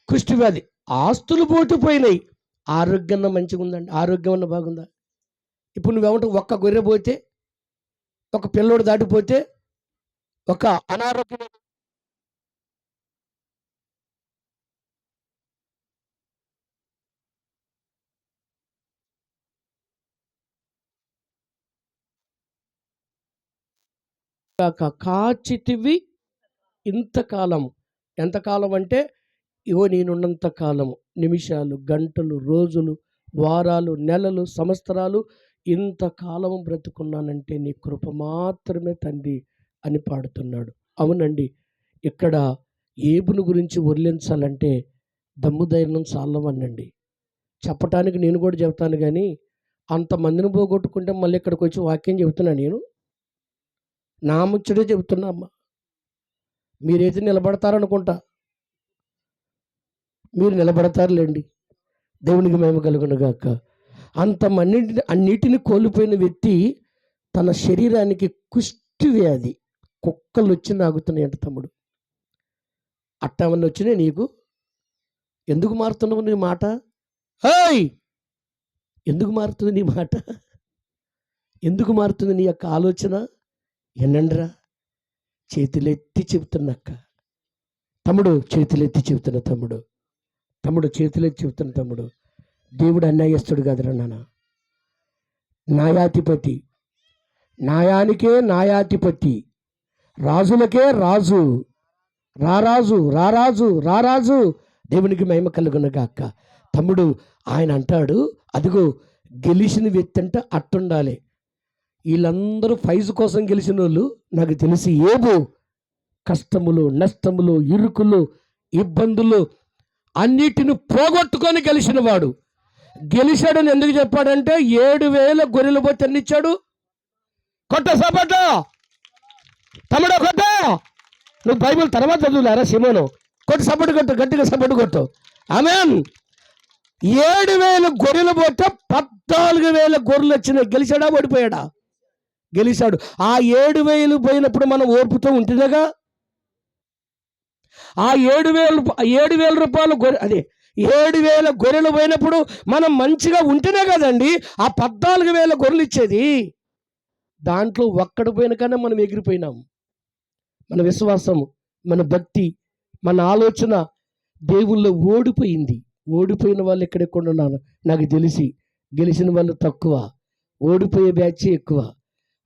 కుష్టి వ్యాధి. ఆస్తులు పోయినాయి. ఆరోగ్యం మంచిగా ఉందండి. ఆరోగ్యం అన్న బాగుందా? ఇప్పుడు నువ్వేమంటే ఒక్క గొర్రె పోతే, ఒక పిల్లోడు దాటిపోతే, ఒక అనారోగ్యం కాచితివి ఇంతకాలం. ఎంతకాలం అంటే నేనున్నంత కాలము, నిమిషాలు, గంటలు, రోజులు, వారాలు, నెలలు, సంవత్సరాలు, ఇంతకాలం బ్రతుకున్నానంటే నీ కృప మాత్రమే తండ్రి అని పాడుతున్నాడు. అవునండి. ఇక్కడ ఏబును గురించి వర్ణించాలంటే దమ్ము ధైర్యం చాలవనండి. చెప్పటానికి నేను కూడా చెప్తాను కానీ అంతమందిని పోగొట్టుకుంటే మళ్ళీ ఇక్కడికి వచ్చి వాక్యం చెబుతున్నా నేను. నా ముచ్చటే చెబుతున్నా అమ్మ. మీరైతే నిలబడతారనుకుంటా. మీరు నిలబడతారులేండి. దేవునికి మహిమ కలుగునుగాక. అన్నిటిని కోల్పోయిన వ్యక్తి తన శరీరానికి కుష్టి వ్యాధి, కుక్కలు వచ్చి నాగుతున్నాయంట తమ్ముడు. అట్టవన్నీ వచ్చినాయి నీకు? ఎందుకు మారుతున్నావు నీ మాట? హేయ్, ఎందుకు మారుతుంది నీ మాట? ఎందుకు మారుతుంది నీ యొక్క ఆలోచన? ఎన్నండిరా. చేతులెత్తి చెబుతున్నక్క తమ్ముడు, చేతులెత్తి చెబుతున్న తమ్ముడు, తమ్ముడు చేతులెత్తి చెబుతున్న తమ్ముడు, దేవుడు అన్యాయస్తుడు కాదురా నాన్న. న్యాయాధిపతి, న్యాయానికే న్యాయాధిపతి, రాజులకే రాజు, రారాజు రారాజు రారాజు. దేవునికి మహిమ కలుగునుగాక. తమ్ముడు, ఆయన అంటాడు, అదిగో గెలిచిన వ్యక్తి అంటే అట్టుండాలి. వీళ్ళందరూ ఫైజు కోసం గెలిచిన వాళ్ళు నాకు తెలిసి ఏబు కష్టములు, నష్టములు, ఇరుకులు, ఇబ్బందులు అన్నిటిని పోగొట్టుకొని గెలిచిన వాడు. గెలిచాడని ఎందుకు చెప్పాడంటే 7,000 గొర్రెలు పోతే ఎన్ని ఇచ్చాడు? కొట్ట సపట తమ్ముడు, కొట్ట. నువ్వు బైబిల్ తర్వాత చదువులారా సిమోను? కొట్టు, సపోర్టు కొట్టు, గట్టిగా సపోర్టు కొట్టు. ఆమేన్. 7,000 గొర్రెలు పోతే 14,000 గొర్రెలు వచ్చినాయి. గెలిచాడా ఓడిపోయాడా? గెలిచాడు. ఆ 7,000 పోయినప్పుడు మనం ఓర్పుతో ఉంటేనేగా. ఆ 7,000 రూపాయలు అదే 7,000 గొర్రెలు పోయినప్పుడు మనం మంచిగా ఉంటేనే కదండి ఆ 14,000 గొర్రెలు ఇచ్చేది. దాంట్లో ఒక్కడు పోయిన కన్నా మనం ఎగిరిపోయినాం. మన విశ్వాసం, మన భక్తి, మన ఆలోచన దేవుళ్ళో ఓడిపోయింది. ఓడిపోయిన వాళ్ళు ఎక్కడెక్కడ ఉన్నారు నాకు తెలిసి. గెలిచిన వాళ్ళు తక్కువ, ఓడిపోయే బ్యాచ్ ఎక్కువ.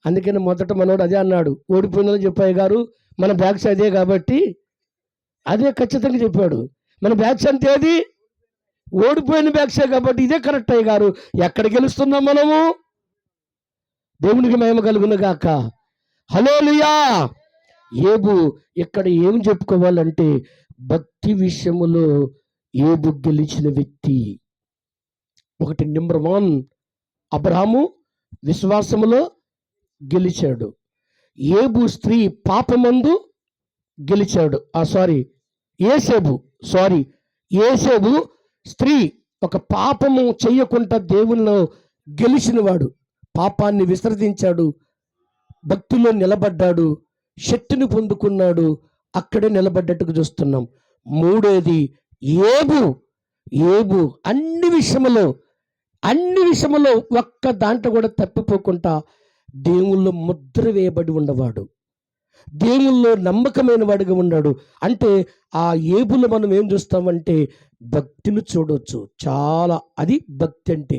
అందుకని మొదట మనోడు అదే అన్నాడు. ఓడిపోయిన చెప్పాయి గారు మన బ్యాచ్ అదే కాబట్టి అదే ఖచ్చితంగా చెప్పాడు. మన బ్యాచ్ అంటే అది ఓడిపోయిన బ్యాచే కాబట్టి ఇదే కరెక్ట్ అయ్య గారు. ఎక్కడ గెలుస్తున్నాం మనము? దేవునికి మహిమ కలుగునుగాక. హల్లెలూయా. ఏబు ఇక్కడ ఏం చెప్పుకోవాలంటే భక్తి విషయములో ఏబు గెలిచిన వ్యక్తి. ఒకటి నెంబర్ 1, అబ్రహాము విశ్వాసములో గెలిచాడు. ఏబు స్త్రీ పాపమందు గెలిచాడు. ఏసేబు స్త్రీ ఒక పాపము చెయ్యకుండా దేవునిలో గెలిచినవాడు. పాపాన్ని విసర్జించాడు, భక్తిలో నిలబడ్డాడు, శక్తిని పొందుకున్నాడు, అక్కడే నిలబడ్డట్టుగా చూస్తున్నాం. మూడోది ఏబు. ఏబు అన్ని విషయములో ఒక్క దాంట్లో కూడా తప్పిపోకుండా దేవుల్లో ముద్ర వేయబడి ఉన్నవాడు, దేవుల్లో నమ్మకమైన వాడిగా ఉన్నాడు. అంటే ఆ ఏబులో మనం ఏం చూస్తామంటే భక్తిని చూడవచ్చు. చాలా అది భక్తి అంటే.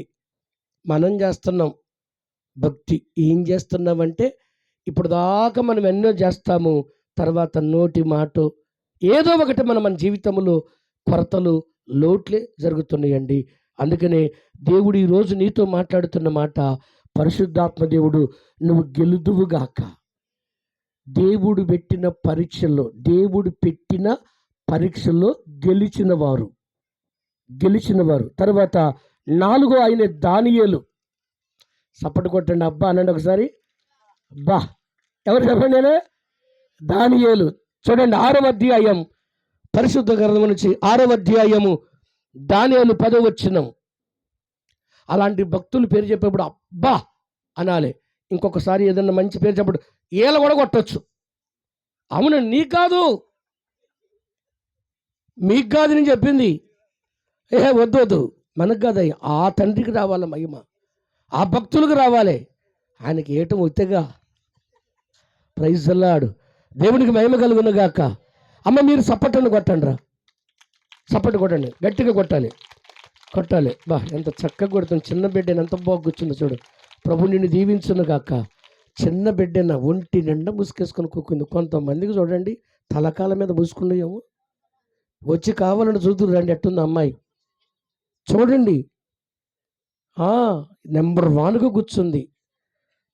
మనం చేస్తున్నాం భక్తి. ఏం చేస్తున్నామంటే ఇప్పుడు దాకా మనం ఎన్నో చేస్తాము, తర్వాత నోటి మాట ఏదో ఒకటి మన జీవితంలో కొరతలు లోట్లే జరుగుతున్నాయండి. అందుకనే దేవుడు ఈరోజు నీతో మాట్లాడుతున్న మాట, పరిశుద్ధాత్మ దేవుడు నువ్వు గెలుదువుగాక. దేవుడు పెట్టిన పరీక్షల్లో గెలిచినవారు. తర్వాత 4 ఆయన దానియేలు. సపోర్ట్ కొట్టండి అబ్బా అనండి ఒకసారి. అబ్బా ఎవరు చెప్పండి? నేనే దానియేలు. చూడండి 6వ అధ్యాయం, పరిశుద్ధ గ్రంథం నుంచి 6వ అధ్యాయము, దానియేలు 10వ వచనం. అలాంటి భక్తులు పేరు చెప్పేప్పుడు అబ్బా అనాలి. ఇంకొకసారి ఏదన్నా మంచి పేరు చెప్పడు ఏళ్ళ కూడా కొట్టచ్చు. అవునండి, మీకు కాదు నేను చెప్పింది. వద్దు మనకు కాదు, ఆ తండ్రికి రావాలి మహిమ, ఆ భక్తులకు రావాలి. ఆయనకి ఏటం వచ్చేగా. ప్రైజ్ అల్లాడు. దేవునికి మహిమ కలుగును గాక. అమ్మ మీరు సప్పటను కొట్టండి, సప్పట్టు కొట్టండి, గట్టిగా కొట్టాలి. బా ఎంత చక్కగా కొడుతుంది. చిన్న బిడ్డని ఎంత బాగా కూర్చుందో చూడు. ప్రభు నిన్ను దీవించును గాక. చిన్న బిడ్డన ఒంటి నిండా ముసుకేసుకొని కూకుంది. కొంతమందికి చూడండి తలకాల మీద ముసుకున్నాయేమో. వచ్చి కావాలని చూదురు రండి ఎట్టుంది అమ్మాయి చూడండి. నెంబర్ 1గా కూర్చుంది.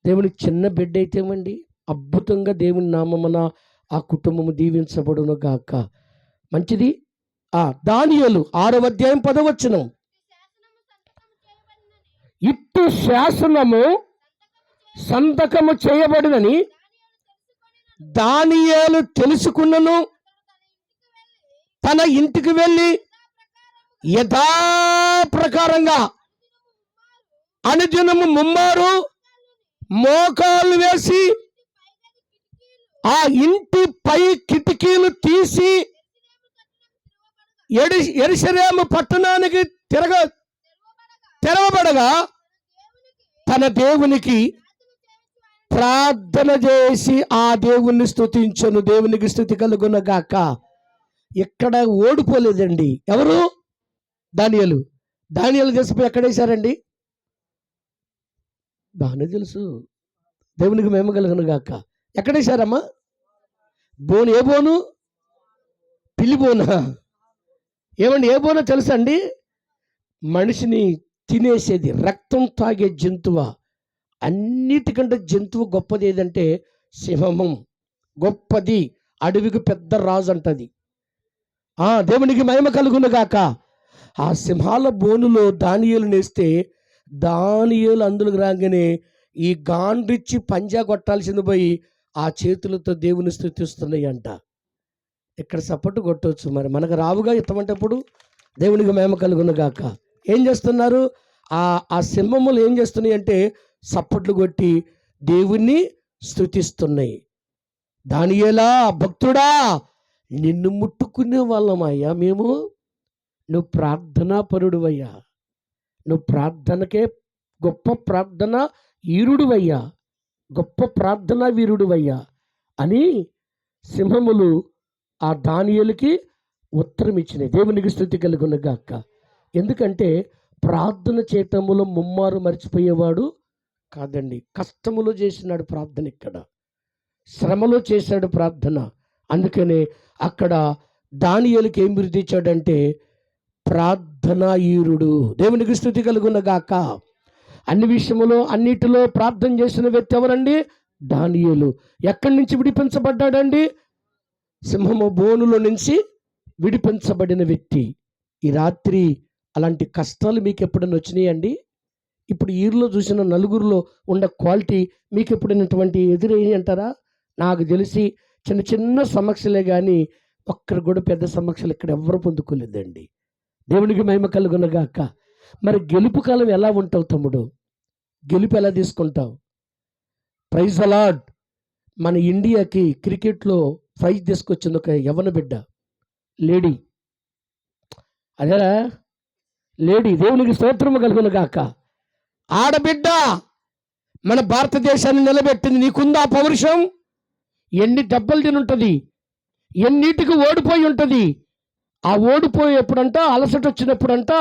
దేవునికి చిన్న బిడ్డ అయితేమండి అద్భుతంగా దేవుని నామమున ఆ కుటుంబము దీవించబడును గాక. మంచిది. దానియేలు 6వ అధ్యాయం 10వ వచనం. ఇట్టి శాసనము సంతకము చేయబడినని దానియేలు తెలుసుకున్నను. తన ఇంటికి వెళ్ళి యథాప్రకారంగా అనుదినము ముమ్మారు మోకాలు వేసి ఆ ఇంటి పై కిటికీలు తీసి యెరూషలేము పట్టణానికి తెరవబడగా తన దేవునికి ప్రార్థన చేసి ఆ దేవుణ్ణి స్తుతించను. దేవునికి స్తుతి కలుగును గాక. ఎక్కడ ఓడిపోలేదండి. ఎవరు? దానియేలు తెలిసిపోయి ఎక్కడేశారండి? బాగానే తెలుసు. దేవునికి మహిమ కలుగును గాక. ఎక్కడేశారమ్మా? ఏ బోను? పిల్లి బోనా? ఏమండి ఏ బోనో తెలుసా అండి? మనిషిని తినేసేది, రక్తం తాగే జంతువు. అన్నిటికంటే జంతువు గొప్పది ఏదంటే సింహం. గొప్పది, అడవికి పెద్ద రాజు అంటది. దేవునికి మహిమ కలుగును గాక. ఆ సింహాల బోనులో దానియేలు నేస్తే దానియేలు అందులోకి రాగానే ఈ గాండ్రిచ్చి పంజా కొట్టాల్సింది పోయి ఆ చేతులతో దేవుని స్తుతిస్తున్నాయి అంట. ఇక్కడ సపోర్టు కొట్టవచ్చు. మరి మనకు రావుగా ఇత్తమంటప్పుడు. దేవునికి మహిమ కలుగును గాక. ఏం చేస్తున్నారు? ఆ సింహములు ఏం చేస్తున్నాయి అంటే సప్పట్లు కొట్టి దేవుణ్ణి స్తుతిస్తున్నాయి. దానియేలా భక్తుడా, నిన్ను ముట్టుకునే వాళ్ళమయ్యా మేము. నువ్వు ప్రార్థనా పరుడువయ్యా, నువ్వు ప్రార్థనకే గొప్ప ప్రార్థన వీరుడువయ్యా, గొప్ప ప్రార్థనా వీరుడువయ్యా అని సింహములు ఆ దానియేలుకి ఉత్తరం ఇచ్చినాయి. దేవునికి స్తుతి కలుగును గాక. ఎందుకంటే ప్రార్థన చేయటములో ముమ్మారు మర్చిపోయేవాడు కాదండి. కష్టములో చేసినాడు ప్రార్థన, ఇక్కడ శ్రమలో చేశాడు ప్రార్థన. అందుకనే అక్కడ దానియేలుకి ఏం బిరుదు ఇచ్చాడంటే ప్రార్థనాయురుడు. దేవునికి స్తుతి కలుగును గాక. అన్ని విషయములో అన్నిటిలో ప్రార్థన చేసిన వ్యక్తి ఎవరండి? దానియేలు. ఎక్కడి నుంచి విడిపించబడ్డాడండి? సింహము బోనులో నుంచి విడిపించబడిన వ్యక్తి. ఈ రాత్రి అలాంటి కష్టాలు మీకు ఎప్పుడైనా వచ్చినాయండి? ఇప్పుడు ఈరులో చూసిన నలుగురిలో ఉన్న క్వాలిటీ మీకు ఎప్పుడైనటువంటి ఎదురయ్యి అంటారా? నాకు తెలిసి చిన్న చిన్న సమస్యలే కానీ ఒక్కరు కూడా పెద్ద సమస్యలు ఇక్కడ ఎవరు పొందుకోలేదండి. దేవునికి మహిమ కలుగును గాక. మరి గెలుపు కాలం ఎలా ఉంటావు తమ్ముడు? గెలుపు ఎలా తీసుకుంటావు? Praise the lord. మన ఇండియాకి క్రికెట్లో ప్రైజ్ తీసుకొచ్చింది ఒక యవ్వన బిడ్డ, లేడీ. అదేరా లేడీ, దేవునికి స్తోత్రము కలుగును గాక. ఆడబిడ్డ మన భారతదేశాన్ని నిలబెట్టింది. నీకుందా పౌరుషం? ఎన్ని దెబ్బలు తిని ఉంటుంది, ఎన్నిటికి ఓడిపోయి ఉంటుంది. ఆ ఓడిపోయేప్పుడంట, అలసట వచ్చినప్పుడంట,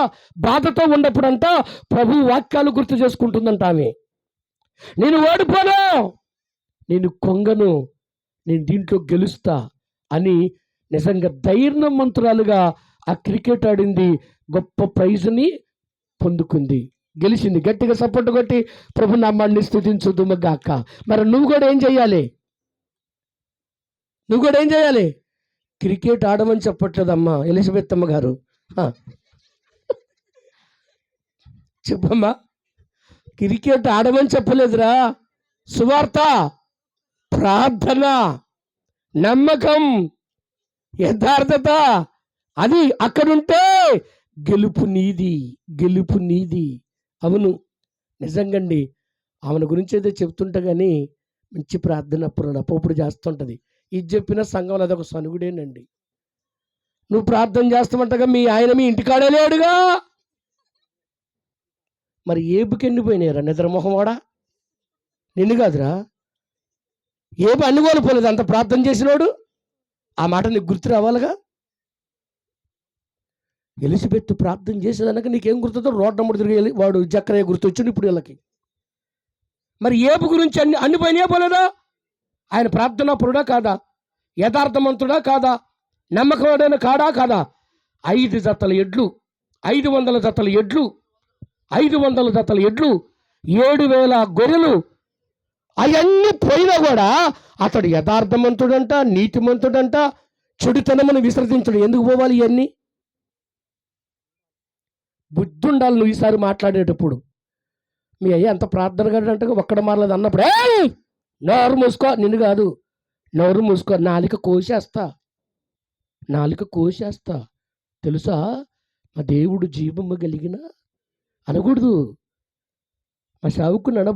బాధతో ఉన్నప్పుడంట ప్రభు వాక్యాలు గుర్తు చేసుకుంటుందంట ఆమె. నేను ఓడిపోను, నేను కొంగను, నేను దీంట్లో గెలుస్తా అని నిజంగా ధైర్యవంతురాలుగా ఆ క్రికెట్ ఆడింది, గొప్ప ప్రైజ్ని పొందుకుంది, గెలిచింది. గట్టిగా సపోర్ట్ కొట్టి ప్రభు నామాన్ని స్తుతించుదుము గాక. మరి నువ్వు కూడా ఏం చేయాలి? నువ్వు కూడా ఏం చేయాలి? క్రికెట్ ఆడమని చెప్పట్లేదమ్మా ఎలిజబెత్ అమ్మ గారు. చెప్పమ్మా, క్రికెట్ ఆడమని చెప్పలేదురా. సువార్త, ప్రార్థన, నమ్మకం, యథార్థత, అది అక్కడుంటే గెలుపు నీది, గెలుపు నీది. అవును, నిజంగండి. ఆమెను గురించి అయితే చెప్తుంటా కానీ మంచి ప్రార్థన అప్పుడు చేస్తుంటుంది. ఇది చెప్పిన సంఘంలో అదొక సనుగుడేనండి. నువ్వు ప్రార్థన చేస్తామంటగా మీ ఆయన మీ ఇంటికాడే లేడుగా. మరి ఏబుకి ఎండిపోయినారా నిద్రమొహమాడా? నిన్ను కాదురా, ఏబు అన్ని కోల్పోలేదు అంత ప్రార్థన చేసినోడు. ఆ మాట నీకు గుర్తు రావాలిగా. ఎలిజబెత్ ప్రార్థన చేసేదానికి నీకేం గుర్తుందో? రోడ్డమ్మడు తిరిగి వాడు జక్కరయ్య గుర్తొచ్చిండు ఇప్పుడు వీళ్ళకి. మరి ఏబు గురించి అన్ని పోయినా పోలేదా? ఆయన ప్రార్థనా పరుడా కాదా? యథార్థవంతుడా కాదా? నమ్మకమైన కాడా కాదా? 5 జతల ఎడ్లు, 500 జతల ఎడ్లు, 500 జతల ఎడ్లు, 7,000 గొర్రెలు, అవన్నీ పోయినా కూడా అతడు యథార్థవంతుడంట, నీతిమంతుడంట, చెడుతనమును విసర్జించడు. ఎందుకు పోవాలి ఇవన్నీ? బుద్ధి ఉండాలి నువ్వు ఈసారి మాట్లాడేటప్పుడు. మీ అయ్య అంత ప్రార్థన గడంటే ఒక్కడ మారలేదు అన్నప్పుడు నోరు మూసుకో. నిన్ను కాదు, నోరు మూసుకో. నాలిక కోసేస్తా. తెలుసా, మా దేవుడు జీవము కలిగిన అనకూడదు. మా సావుకు నన్ను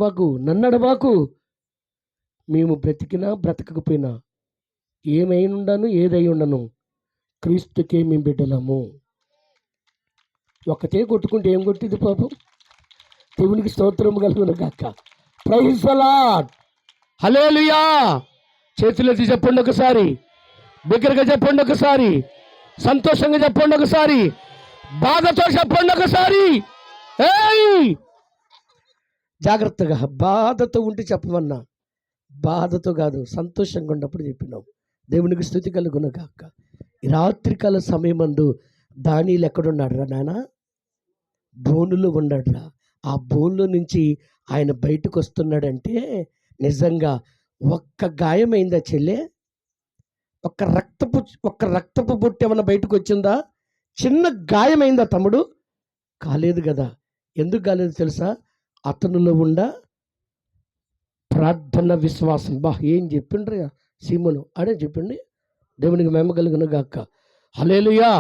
అడబాకు. మేము బ్రతికినా బ్రతకకపోయినా ఏమై ఉండను, ఏదై ఉండను, క్రీస్తుకే మేము బిడ్డలము. ఒకటే కొట్టుకుంటే ఏం కొట్టింది పాపం? దేవునికి స్తోత్రము కలుగును గాక. ప్రైజ్ ది లార్డ్, హల్లెలూయా. చేతులెత్తి చెప్పండి ఒకసారి, బిగ్గరగా చెప్పండి ఒకసారి, సంతోషంగా చెప్పండి ఒకసారి, బాధతో చెప్పండి ఒకసారి. ఏయ్ జాగ్రత్తగా, బాధతో ఉంటే చెప్పమన్నా, బాధతో కాదు సంతోషంగా ఉన్నప్పుడు చెప్పినాం. దేవునికి స్తుతి కలుగును గాక. ఈ రాత్రికాల సమయమందు దానియేలు ఎక్కడున్నాడు రా నాన్న? బోనులో ఉన్నాడురా. ఆ బోన్లో నుంచి ఆయన బయటకు వస్తున్నాడంటే నిజంగా ఒక్క గాయమైందా చెల్లె? ఒక్క రక్తపు బొట్టు ఏమన్నా బయటకు వచ్చిందా? చిన్న గాయమైందా తమ్ముడు? కాలేదు కదా. ఎందుకు కాలేదు తెలుసా? అతనిలో ఉండ ప్రార్థన, విశ్వాసం. ఏం చెప్పిండ్రు సీమను అడే చెప్పండి. దేవునికి మహిమ కలుగును గాక. హల్లెలూయా.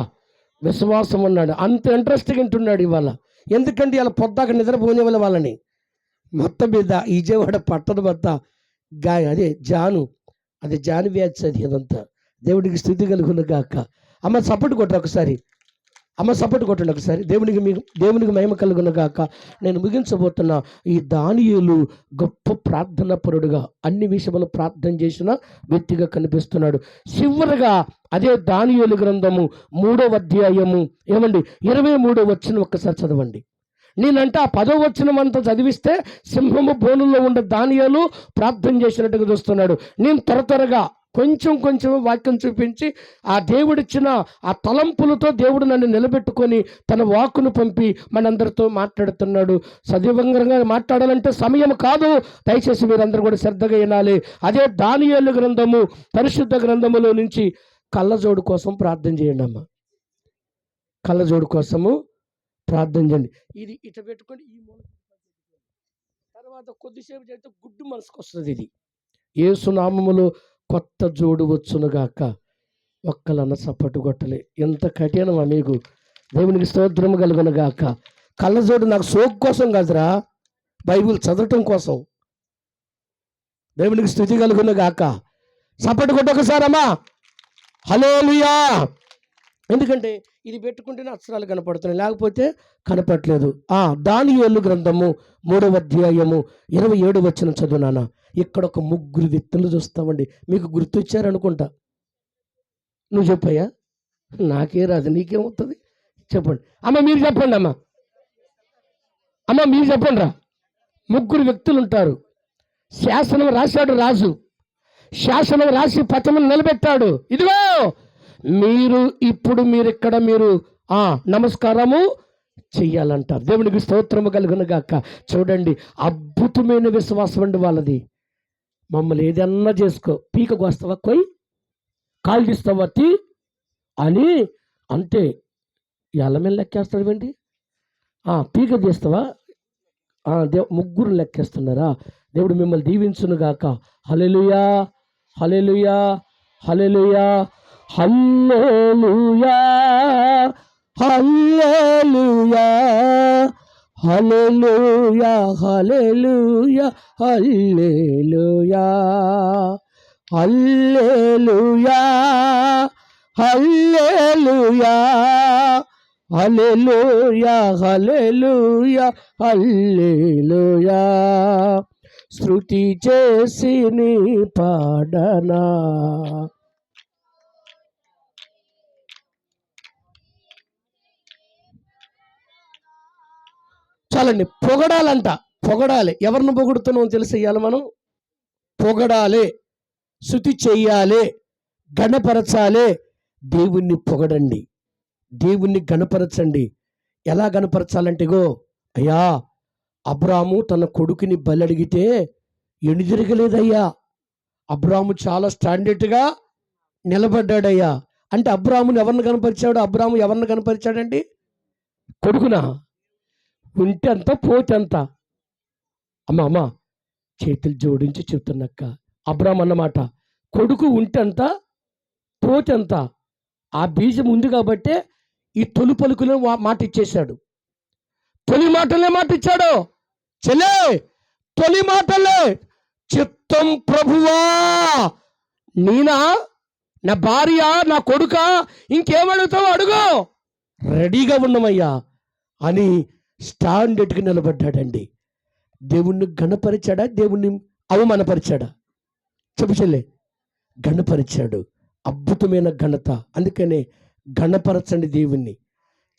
విశ్వాసం అన్నాడు. అంత ఇంట్రెస్ట్గా వింటున్నాడు ఇవాళ. ఎందుకంటే ఇలా పొద్దాక నిద్రపోనే వాళ్ళని మొత్తం మీద విజయవాడ పట్టణ మొత్తం అదే జాను వ్యాధి అది అదంతా. దేవుడికి స్థుతి కలుగును గాక. అమ్మ సపోర్ట్ కొట్టరు ఒకసారి, సపోర్ట్ కొట్టండి ఒకసారి. దేవునికి మహిమ కలుగును గాక. నేను ముగించబోతున్నా. ఈ దానియేలు గొప్ప ప్రార్థన పరుడుగా అన్ని విషయాలు ప్రార్థన చేసిన వ్యక్తిగా కనిపిస్తున్నాడు. చివరగా అదే దానియేలు గ్రంథము 3వ అధ్యాయము 23వ వచనం ఒక్కసారి చదవండి. నేనంటే ఆ 10వ వచనం అంతా చదివిస్తే సింహము బోనుల్లో ఉండే దానియేలు ప్రార్థన చేసినట్టుగా చూస్తున్నాడు. నేను త్వరగా కొంచెం వాక్యం చూపించి ఆ దేవుడిచ్చిన ఆ తలంపులతో దేవుడు నన్ను నిలబెట్టుకొని తన వాక్కును పంపి మనందరితో మాట్లాడుతున్నాడు. సజీవంగా మాట్లాడాలంటే సమయం కాదు. దయచేసి మీరందరూ కూడా శ్రద్ధగా వినాలి. అదే దానియేలు గ్రంథము, పరిశుద్ధ గ్రంథములో నుంచి కళ్ళజోడు కోసం ప్రార్థన చేయండి అమ్మ. కళ్ళజోడు కోసము ప్రార్థన చేయండి. ఇది ఇట పెట్టుకొని ఈ మూల తర్వాత కొద్దిసేపు చేస్తే గుడ్డు మనసుకు వస్తుంది. ఇది యేసు నామములో కొత్త జోడు వచ్చునుగాక. ఒక్కలన్న సపోర్టు కొట్టలే. ఎంత కఠినమా మీకు? దేవునికి స్తోత్రము కలుగును గాక. కళ్ళజోడు నాకు సోకు కోసం కాదురా, బైబిల్ చదవటం కోసం. దేవునికి స్తుతి కలుగును గాక. చప్పటి కొట్టు ఒకసారమ్మా. హల్లెలూయా. ఎందుకంటే ఇది పెట్టుకుంటేనే అక్షరాలు కనపడుతున్నాయి, లేకపోతే కనపట్లేదు. దానియేలు గ్రంథము 3వ అధ్యాయము 27 వచనం చదువునానా. ఇక్కడ ఒక ముగ్గురు వ్యక్తులు చూస్తామండి. మీకు గుర్తొచ్చారనుకుంటా. నువ్వు చెప్పయ్యా, నాకే రాదు, నీకేమవుతుంది చెప్పండి. అమ్మ మీరు చెప్పండి, అమ్మ మీరు చెప్పండి రా. ముగ్గురు వ్యక్తులు ఉంటారు. శాసనం రాశాడు రాజు, శాసనం రాసి పచ్చమని నిలబెట్టాడు. ఇదిగో మీరు ఇక్కడ నమస్కారము చెయ్యాలంటారు. దేవునికి స్తోత్రము కలుగును గాక. చూడండి, అద్భుతమైన విశ్వాసం అండి వాళ్ళది. మమ్మల్ని ఏదన్నా చేసుకో, పీకకు వస్తావా, కొయ్ కాలు తీస్తావా తీ అని అంటే ఎల్లమే లెక్కేస్తాడు ఏంటి, పీక తీస్తావా, ముగ్గురు లెక్కేస్తున్నారా. దేవుడు మిమ్మల్ని దీవించును గాక. హల్లెలూయా, హల్లెలూయా, హల్లెలూయా, హల్లెలూయా, హల్లెలూయా, హల్లెలూయా, హల్లెలూయా, హల్లెలూయా, హల్లెలూయా, హల్లెలూయా, హల్లెలూయా, హల్లెలూయా, హల్లెలూయా. స్తుతి చేసి నీ పాడనా. చాలండి. పొగడాలంట, పొగడాలి. ఎవరిని పొగుడుతున్నామో తెలిసేయాలి మనం. పొగడాలి, స్తుతి చెయ్యాలి, గణపరచాలి. దేవుణ్ణి పొగడండి, దేవుణ్ణి గణపరచండి. ఎలా గణపరచాలంటే, గో అయ్యా, అబ్రాము తన కొడుకుని బలి అడిగితే ఎనుదిరగలేదయ్యా. అబ్రాము చాలా స్టాండర్డ్గా నిలబడ్డాడయ్యా. అంటే అబ్రాముని ఎవరిని కనపరిచాడు? అబ్రాము ఎవరిని కనపరిచాడండి? కొడుకునా? ఉంటే అంత పోతే అంత. అమ్మ చేతులు జోడించి చెప్తున్నక్క, అబ్రామ్ అన్నమాట కొడుకు ఉంటే అంత పోతే అంత. ఆ బీజం ఉంది కాబట్టే ఈ తొలి పలుకులే మాట ఇచ్చేశాడు. తొలి మాటలే మాట ఇచ్చాడు. చెల్లే, తొలి మాటలే. చిత్తం ప్రభువా, నేనా, నా భార్య, నా కొడుక, ఇంకేమడుగుతావు అడుగు, రెడీగా ఉన్నామయ్యా అని స్టాండర్డ్కి నిలబడ్డాడండి. దేవుణ్ణి గణపరిచాడా, దేవుణ్ణి అవమానపరిచాడా? చెప్పు చెల్లె. గణపరిచాడు. అద్భుతమైన ఘనత. అందుకనే గణపరచండి దేవుణ్ణి.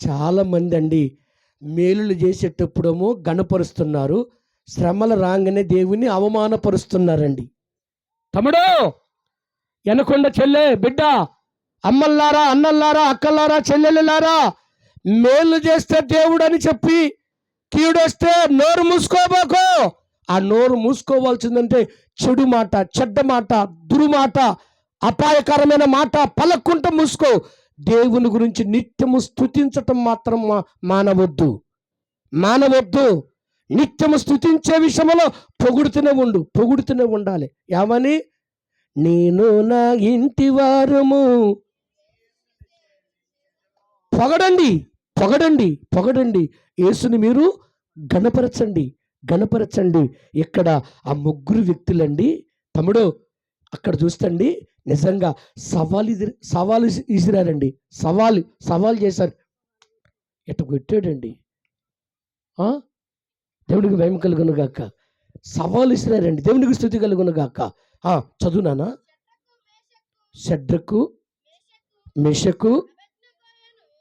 చాలామంది అండి మేలులు చేసేటప్పుడేమో గణపరుస్తున్నారు, శ్రమలు రాగానే దేవుణ్ణి అవమానపరుస్తున్నారండి. తమ్ముడు, ఎనకొండ చెల్లె, బిడ్డ, అమ్మల్లారా, అన్నల్లారా, అక్కల్లారా, చెల్లెళ్ళారా, మేలు చేస్తే దేవుడు అని చెప్పి కీడొస్తే నోరు మూసుకోబోకో. ఆ నోరు మూసుకోవాల్సిందంటే చెడు మాట, చెడ్డ మాట, దురుమాట, అపాయకరమైన మాట పలక్కుంటూ మూసుకో. దేవుని గురించి నిత్యము స్తుతించటం మాత్రం మానవద్దు. నిత్యము స్తుతించే విషయంలో పొగుడుతూనే ఉండాలి. ఏమని? నేను నా ఇంటి వారము. పొగడండి. యేసుని మీరు గణపరచండి. ఇక్కడ ఆ ముగ్గురు వ్యక్తులండి. తమ్ముడు, అక్కడ చూస్తండి, నిజంగా సవాలు ఇసిరారండి. సవాలు చేశారు. ఎట్ట కొట్టాడండి. దేవునికి భయం కలుగును గాక. సవాలు ఇసిరారండి. దేవునికి స్తుతి కలుగును గాక. చదువునానా. షడ్రకు, మెషకు,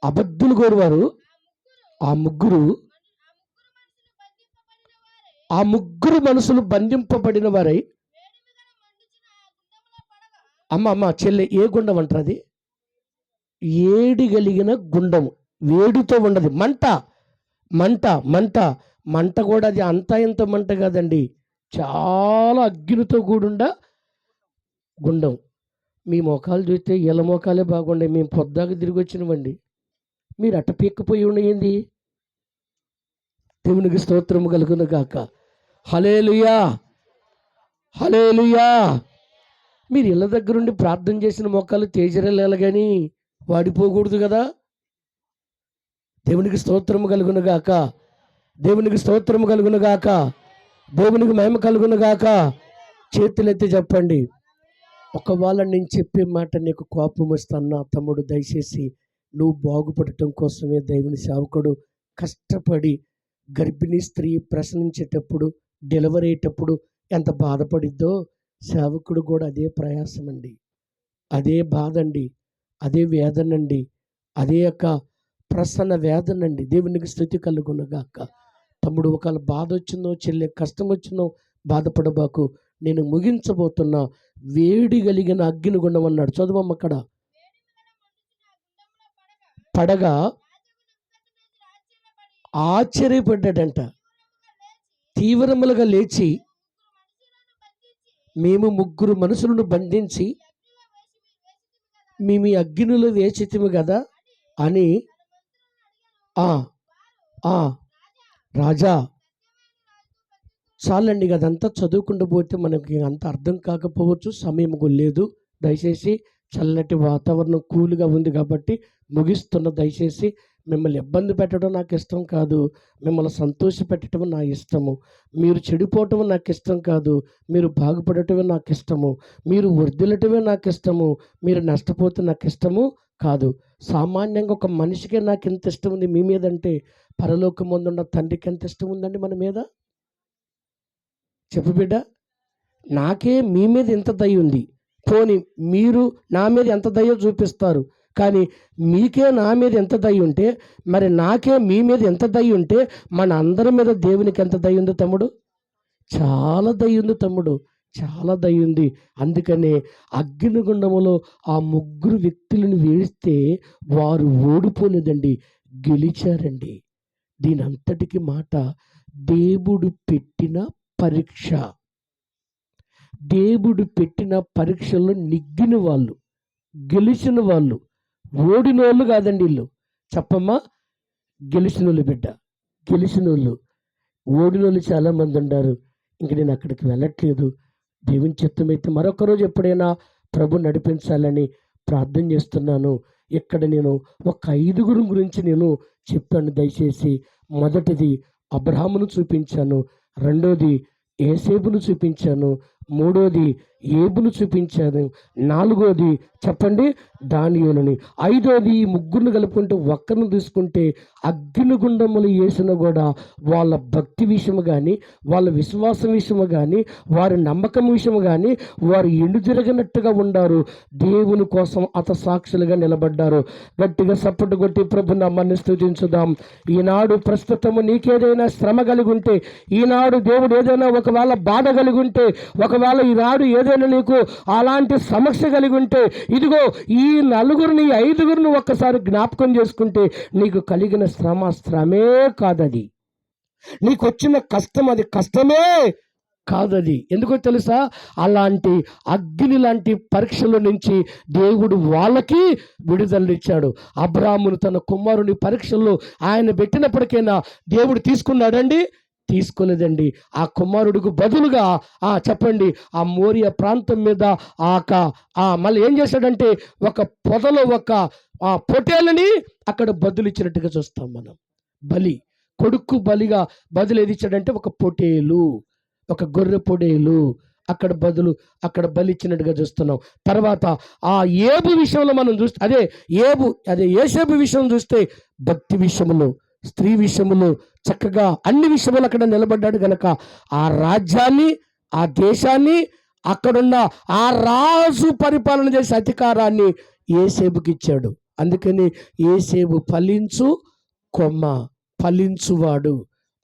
అబద్ధులు కోరువారు ఆ ముగ్గురు మనసులు బంధింపబడిన వారై. అమ్మ చెల్లె, ఏ గుండం అంటారు అది? ఏడి కలిగిన గుండము. వేడితో ఉండదు, మంట కూడా. అది అంతా ఇంత మంట కాదండి, చాలా అగ్నితో కూడుండ గుండం. మీ మోకాలు చూస్తే ఇళ్ళ మోకాలే బాగుండే. మేము పొద్దాక తిరిగి వచ్చినవండి, మీరు అట్ట పీక్కపోయి ఉండేది. దేవునికి స్తోత్రము కలుగును గాక. హల్లెలూయా, హల్లెలూయా. మీరు ఇళ్ళ దగ్గరుండి ప్రార్థన చేసిన మొక్కలు తేజరెళ్ళాలి కానీ వాడిపోకూడదు కదా. దేవునికి స్తోత్రము కలుగును గాక. దేవునికి మహిమ కలుగును గాక. చేతులెత్తి చెప్పండి. ఒకవేళ నేను చెప్పే మాట నీకు కోపం వస్తున్నా తమ్ముడు, దయచేసి నువ్వు బాగుపడటం కోసమే దేవుని సేవకుడు కష్టపడి గర్భిణీ స్త్రీ ప్రసవించేటప్పుడు, డెలివరీ అయ్యేటప్పుడు ఎంత బాధపడిద్దో సేవకుడు కూడా అదే ప్రయాసం అండి, అదే బాధ అండి, అదే వేదన అండి, అదే యొక్క ప్రసన్న వేదన అండి. దేవునికి స్తుతి కలుగునుగాక. తమ్ముడు, ఒకవేళ బాధ వచ్చిందో, చెల్లె కష్టం వచ్చిందో బాధపడబాకు. నేను ముగించబోతున్నా. వేడి కలిగిన అగ్ని గుండం అన్నాడు. చదువమ్మ అక్కడ. పడగా ఆశ్చర్యపడ్డాడంట. తీవ్రములుగా లేచి మేము 3 మనుషులను బంధించి మేము ఈ అగ్నిలో వేచితిమి కదా అని ఆ ఆ రాజా, చాలండి. అదంతా చదువుకుంటూ పోతే మనకి అంత అర్థం కాకపోవచ్చు, సమయం లేదు. దయచేసి చల్లటి వాతావరణం కూల్గా ఉంది కాబట్టి ముగిస్తున్న. దయచేసి మిమ్మల్ని ఇబ్బంది పెట్టడం నాకు ఇష్టం కాదు, మిమ్మల్ని సంతోష పెట్టడం నా ఇష్టము. మీరు చెడిపోవటం నాకు ఇష్టం కాదు, మీరు బాగుపడటమే నాకు ఇష్టము. మీరు వర్ధిల్లటమే నాకు ఇష్టము, మీరు నష్టపోతే నాకు ఇష్టము కాదు. సామాన్యంగా ఒక మనిషికే నాకు ఎంత ఇష్టం ఉంది మీ మీద అంటే, పరలోకమందున్న తండ్రికి ఎంత ఇష్టం ఉందండి మన మీద? చెప్పు బిడ్డ. నాకే మీ మీద ఎంత దయ ఉంది, పోనీ మీరు నా మీద ఎంత దయ చూపిస్తారు, కానీ మీకే నా మీద ఎంత దయ ఉంటే మరి నాకే మీ మీద ఎంత దయ ఉంటే మన అందరి మీద దేవునికి ఎంత దయ ఉంది తమ్ముడు? చాలా దయ ఉంది తమ్ముడు, చాలా దయ ఉంది. అందుకనే అగ్నిగుండములో ఆ 3 వ్యక్తులను వేస్తే వారు ఓడిపోలేదండి, గెలిచారండి. దీని అంతటికి మాట దేవుడు పెట్టిన పరీక్ష. దేవుడు పెట్టిన పరీక్షల్లో నెగ్గిన వాళ్ళు, గెలిచిన వాళ్ళు, ఓడిన వాళ్ళు కాదండి వీళ్ళు. చెప్పమ్మా, గెలిచిన వాళ్ళు బిడ్డ, గెలిచిన వాళ్ళు. ఓడిన వాళ్ళు చాలామంది ఉన్నారు. ఇంక నేను అక్కడికి వెళ్ళట్లేదు. దేవుని చిత్తమైతే మరొక రోజు ఎప్పుడైనా ప్రభు నడిపించాలని ప్రార్థన చేస్తున్నాను. ఇక్కడ నేను ఒక 5 గురించి నేను చెప్పాను. దయచేసి మొదటిది అబ్రహామును చూపించాను, రెండోది ఏసేబును చూపించాను, మూడోది ఏబును చూపించాను, నాలుగోది చెప్పండి దానియేలుని, ఐదోది ఈ 3 కలుపుకుంటూ ఒక్కరిని తీసుకుంటే అగ్నిగుండములు వేసిన కూడా వాళ్ళ భక్తి విషయము కానీ, వాళ్ళ విశ్వాసం విషయము కానీ, వారి నమ్మకం విషయము కానీ వారు ఎన్నుదిరగనట్టుగా ఉండారు. దేవుని కోసం సాక్షులుగా నిలబడ్డారు. గట్టిగా సపోర్టు కొట్టి ప్రభు నామాన్ని స్తుతించుదాం. ఈనాడు ప్రస్తుతము నీకేదైనా శ్రమ కలిగి ఉంటే, ఈనాడు దేవుడు ఏదైనా ఒకవేళ బాధ కలిగి ఉంటే, ఒకవేళ ఈనాడు ఏదైనా నీకు అలాంటి సమస్య కలిగి ఉంటే, ఇదిగో ఈ 4 5 ఒక్కసారి జ్ఞాపకం చేసుకుంటే నీకు కలిగిన శ్రమే కాదది, నీకు వచ్చిన కష్టం అది కష్టమే కాదది. ఎందుకో తెలుసా? అలాంటి అగ్ని లాంటి పరీక్షల నుంచి దేవుడు వాళ్ళకి విడుదలనిచ్చాడు. అబ్రాహామును తన కుమారుని పరీక్షల్లో ఆయన పెట్టినప్పటికైనా దేవుడు తీసుకున్నాడండి? తీసుకోలేదండి. ఆ కుమారుడికి బదులుగా చెప్పండి, ఆ మోరియా ప్రాంతం మీద మళ్ళీ ఏం చేశాడంటే ఒక పొదలో ఒక పొటేలని అక్కడ బదులు ఇచ్చినట్టుగా చూస్తాం మనం. బలి, కొడుకు బలిగా బదులు ఏది ఇచ్చాడంటే ఒక పొటేలు, ఒక గొర్రె పొడేలు అక్కడ బలి ఇచ్చినట్టుగా చూస్తున్నాం. తర్వాత ఆ ఏబు విషయంలో మనం చూస్తే అదే ఏసేబు విషయం చూస్తే భక్తి విషయంలో, స్త్రీ విషయంలో చక్కగా అన్ని విషయంలో అక్కడ నిలబడ్డాడు గనక ఆ రాజ్యాన్ని, ఆ దేశాన్ని, అక్కడున్న ఆ రాజు పరిపాలన చేసే అధికారాన్ని ఏసేబుకి ఇచ్చాడు. అందుకని ఏసేబు ఫలించు కొమ్మ, ఫలించువాడు,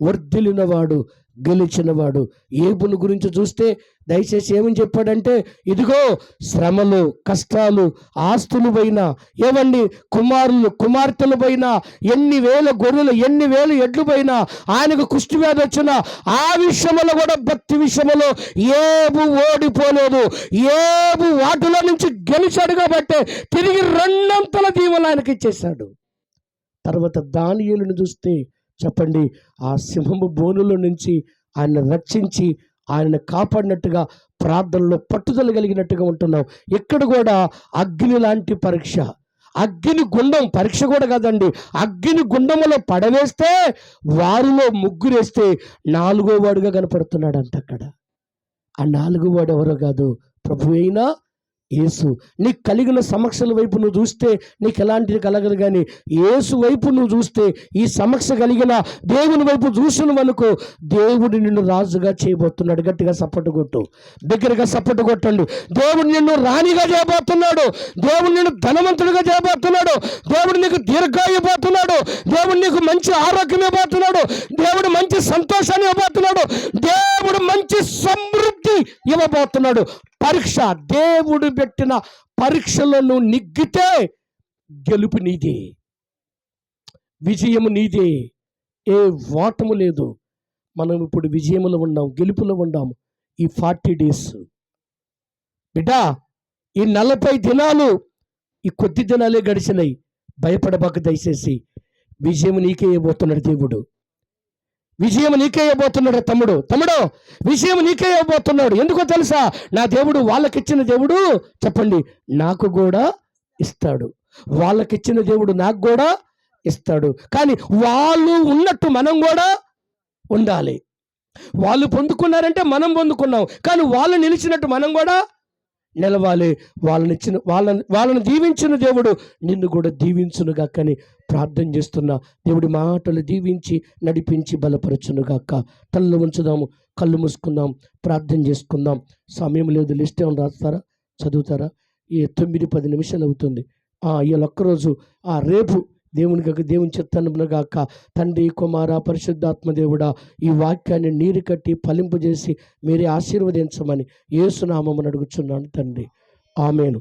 వర్ధిల్లినవాడు, గెలిచినవాడు. ఏబును గురించి చూస్తే దయచేసి ఏమని చెప్పాడంటే, ఇదిగో శ్రమలు, కష్టాలు, ఆస్తులు పోయినా, ఏమండి కుమారులు కుమార్తెలు పోయినా, ఎన్ని వేల గొర్రెలు, ఎన్ని వేల ఎడ్లు పోయినా, ఆయనకు కుష్టి వ్యాధి వచ్చినా, ఆ విషయంలో కూడా భక్తి విషయంలో ఏబు ఓడిపోలేదు. ఏబు వాటిలో నుంచి గెలిచాడు కాబట్టి తిరిగి 2 దీవెనలు ఆయనకి ఇచ్చేశాడు. తర్వాత దానియేలును చూస్తే చెప్పండి, ఆ సింహము బోనులో నుంచి ఆయన రక్షించి ఆయన కాపాడినట్టుగా ప్రార్థనలో పట్టుదల కలిగినట్టుగా ఉంటున్నాం. ఇక్కడ కూడా అగ్ని లాంటి పరీక్ష, అగ్ని గుండం పరీక్ష కూడా కాదండి, అగ్ని గుండములో పడవేస్తే వారిలో 3 వేస్తే 4వ వాడుగా కనపడుతున్నాడు అంట. అక్కడ ఆ 4వ వాడు ఎవరో కాదు, ప్రభు అయినా యేసు. నీకు కలిగిన సమస్యల వైపు నువ్వు చూస్తే నీకు ఎలాంటిది కలగదు, కానీ యేసు వైపు నువ్వు చూస్తే, ఈ సమస్య కలిగిన దేవుని వైపు చూసినవనుకో, దేవుడు నిన్ను రాజుగా చేయబోతున్నాడు. గట్టిగా సపోర్ట్ కొట్టు, దగ్గరగా సపోర్ట్ కొట్టండి. దేవుడు నిన్ను రాణిగా చేయబోతున్నాడు. దేవుడు నిన్ను ధనవంతుడిగా చేయబోతున్నాడు. దేవుడు నీకు దీర్ఘాయు ఇవ్వబోతున్నాడు. దేవుడు నీకు మంచి ఆరోగ్యం ఇవ్వబోతున్నాడు. దేవుడు మంచి సంతోషాన్ని ఇవ్వబోతున్నాడు. దేవుడు మంచి సమృద్ధి ఇవ్వబోతున్నాడు. పరీక్ష, దేవుడు పెట్టిన పరీక్షలను నిగ్గితే గెలుపు నీదే, విజయము నీదే, ఏ ఓటము లేదు. మనం ఇప్పుడు విజయములో ఉన్నాం, గెలుపులో ఉన్నాం. ఈ 40 days బిడ్డా, ఈ 40 దినాలు, ఈ కొద్ది దినాలే గడిచినాయి. భయపడబాక దయచేసి. విజయం నీకే ఇవ్వబోతున్నాడు దేవుడు. విజయం నీకే ఇవ్వబోతున్నాడు తమ్ముడు. విజయం నీకే ఇవ్వబోతున్నాడు. ఎందుకో తెలుసా? నా దేవుడు వాళ్ళకిచ్చిన దేవుడు, చెప్పండి, నాకు కూడా ఇస్తాడు. వాళ్ళకిచ్చిన దేవుడు నాకు కూడా ఇస్తాడు. కానీ వాళ్ళు ఉన్నట్టు మనం కూడా ఉండాలి. వాళ్ళు పొందుకున్నారంటే మనం పొందుకున్నాం, కానీ వాళ్ళు నిలిచినట్టు మనం కూడా నిలవాలి. వాళ్ళని దీవించిన దేవుడు నిన్ను కూడా దీవించునుగాక అని ప్రార్థన చేస్తున్నా. దేవుడి మాటలు దీవించి నడిపించి బలపరచునుగాక. తలలో ఉంచుదాము, కళ్ళు మూసుకుందాం, ప్రార్థన చేసుకుందాం. సమయం లేదు, లిస్ట్ ఏమైనా రాస్తారా, చదువుతారా? ఈ 9-10 నిమిషాలు అవుతుంది. ఇవాళ ఒక్కరోజు, రేపు దేవుని చిత్తాన్ని గాక. తండ్రి, కుమార, పరిశుద్ధాత్మ దేవుడా, ఈ వాక్యాన్ని నీరు కట్టి ఫలింపజేసి మీరే ఆశీర్వదించమని యేసు నామమున అడుగుచున్నాను తండ్రి. ఆమేను.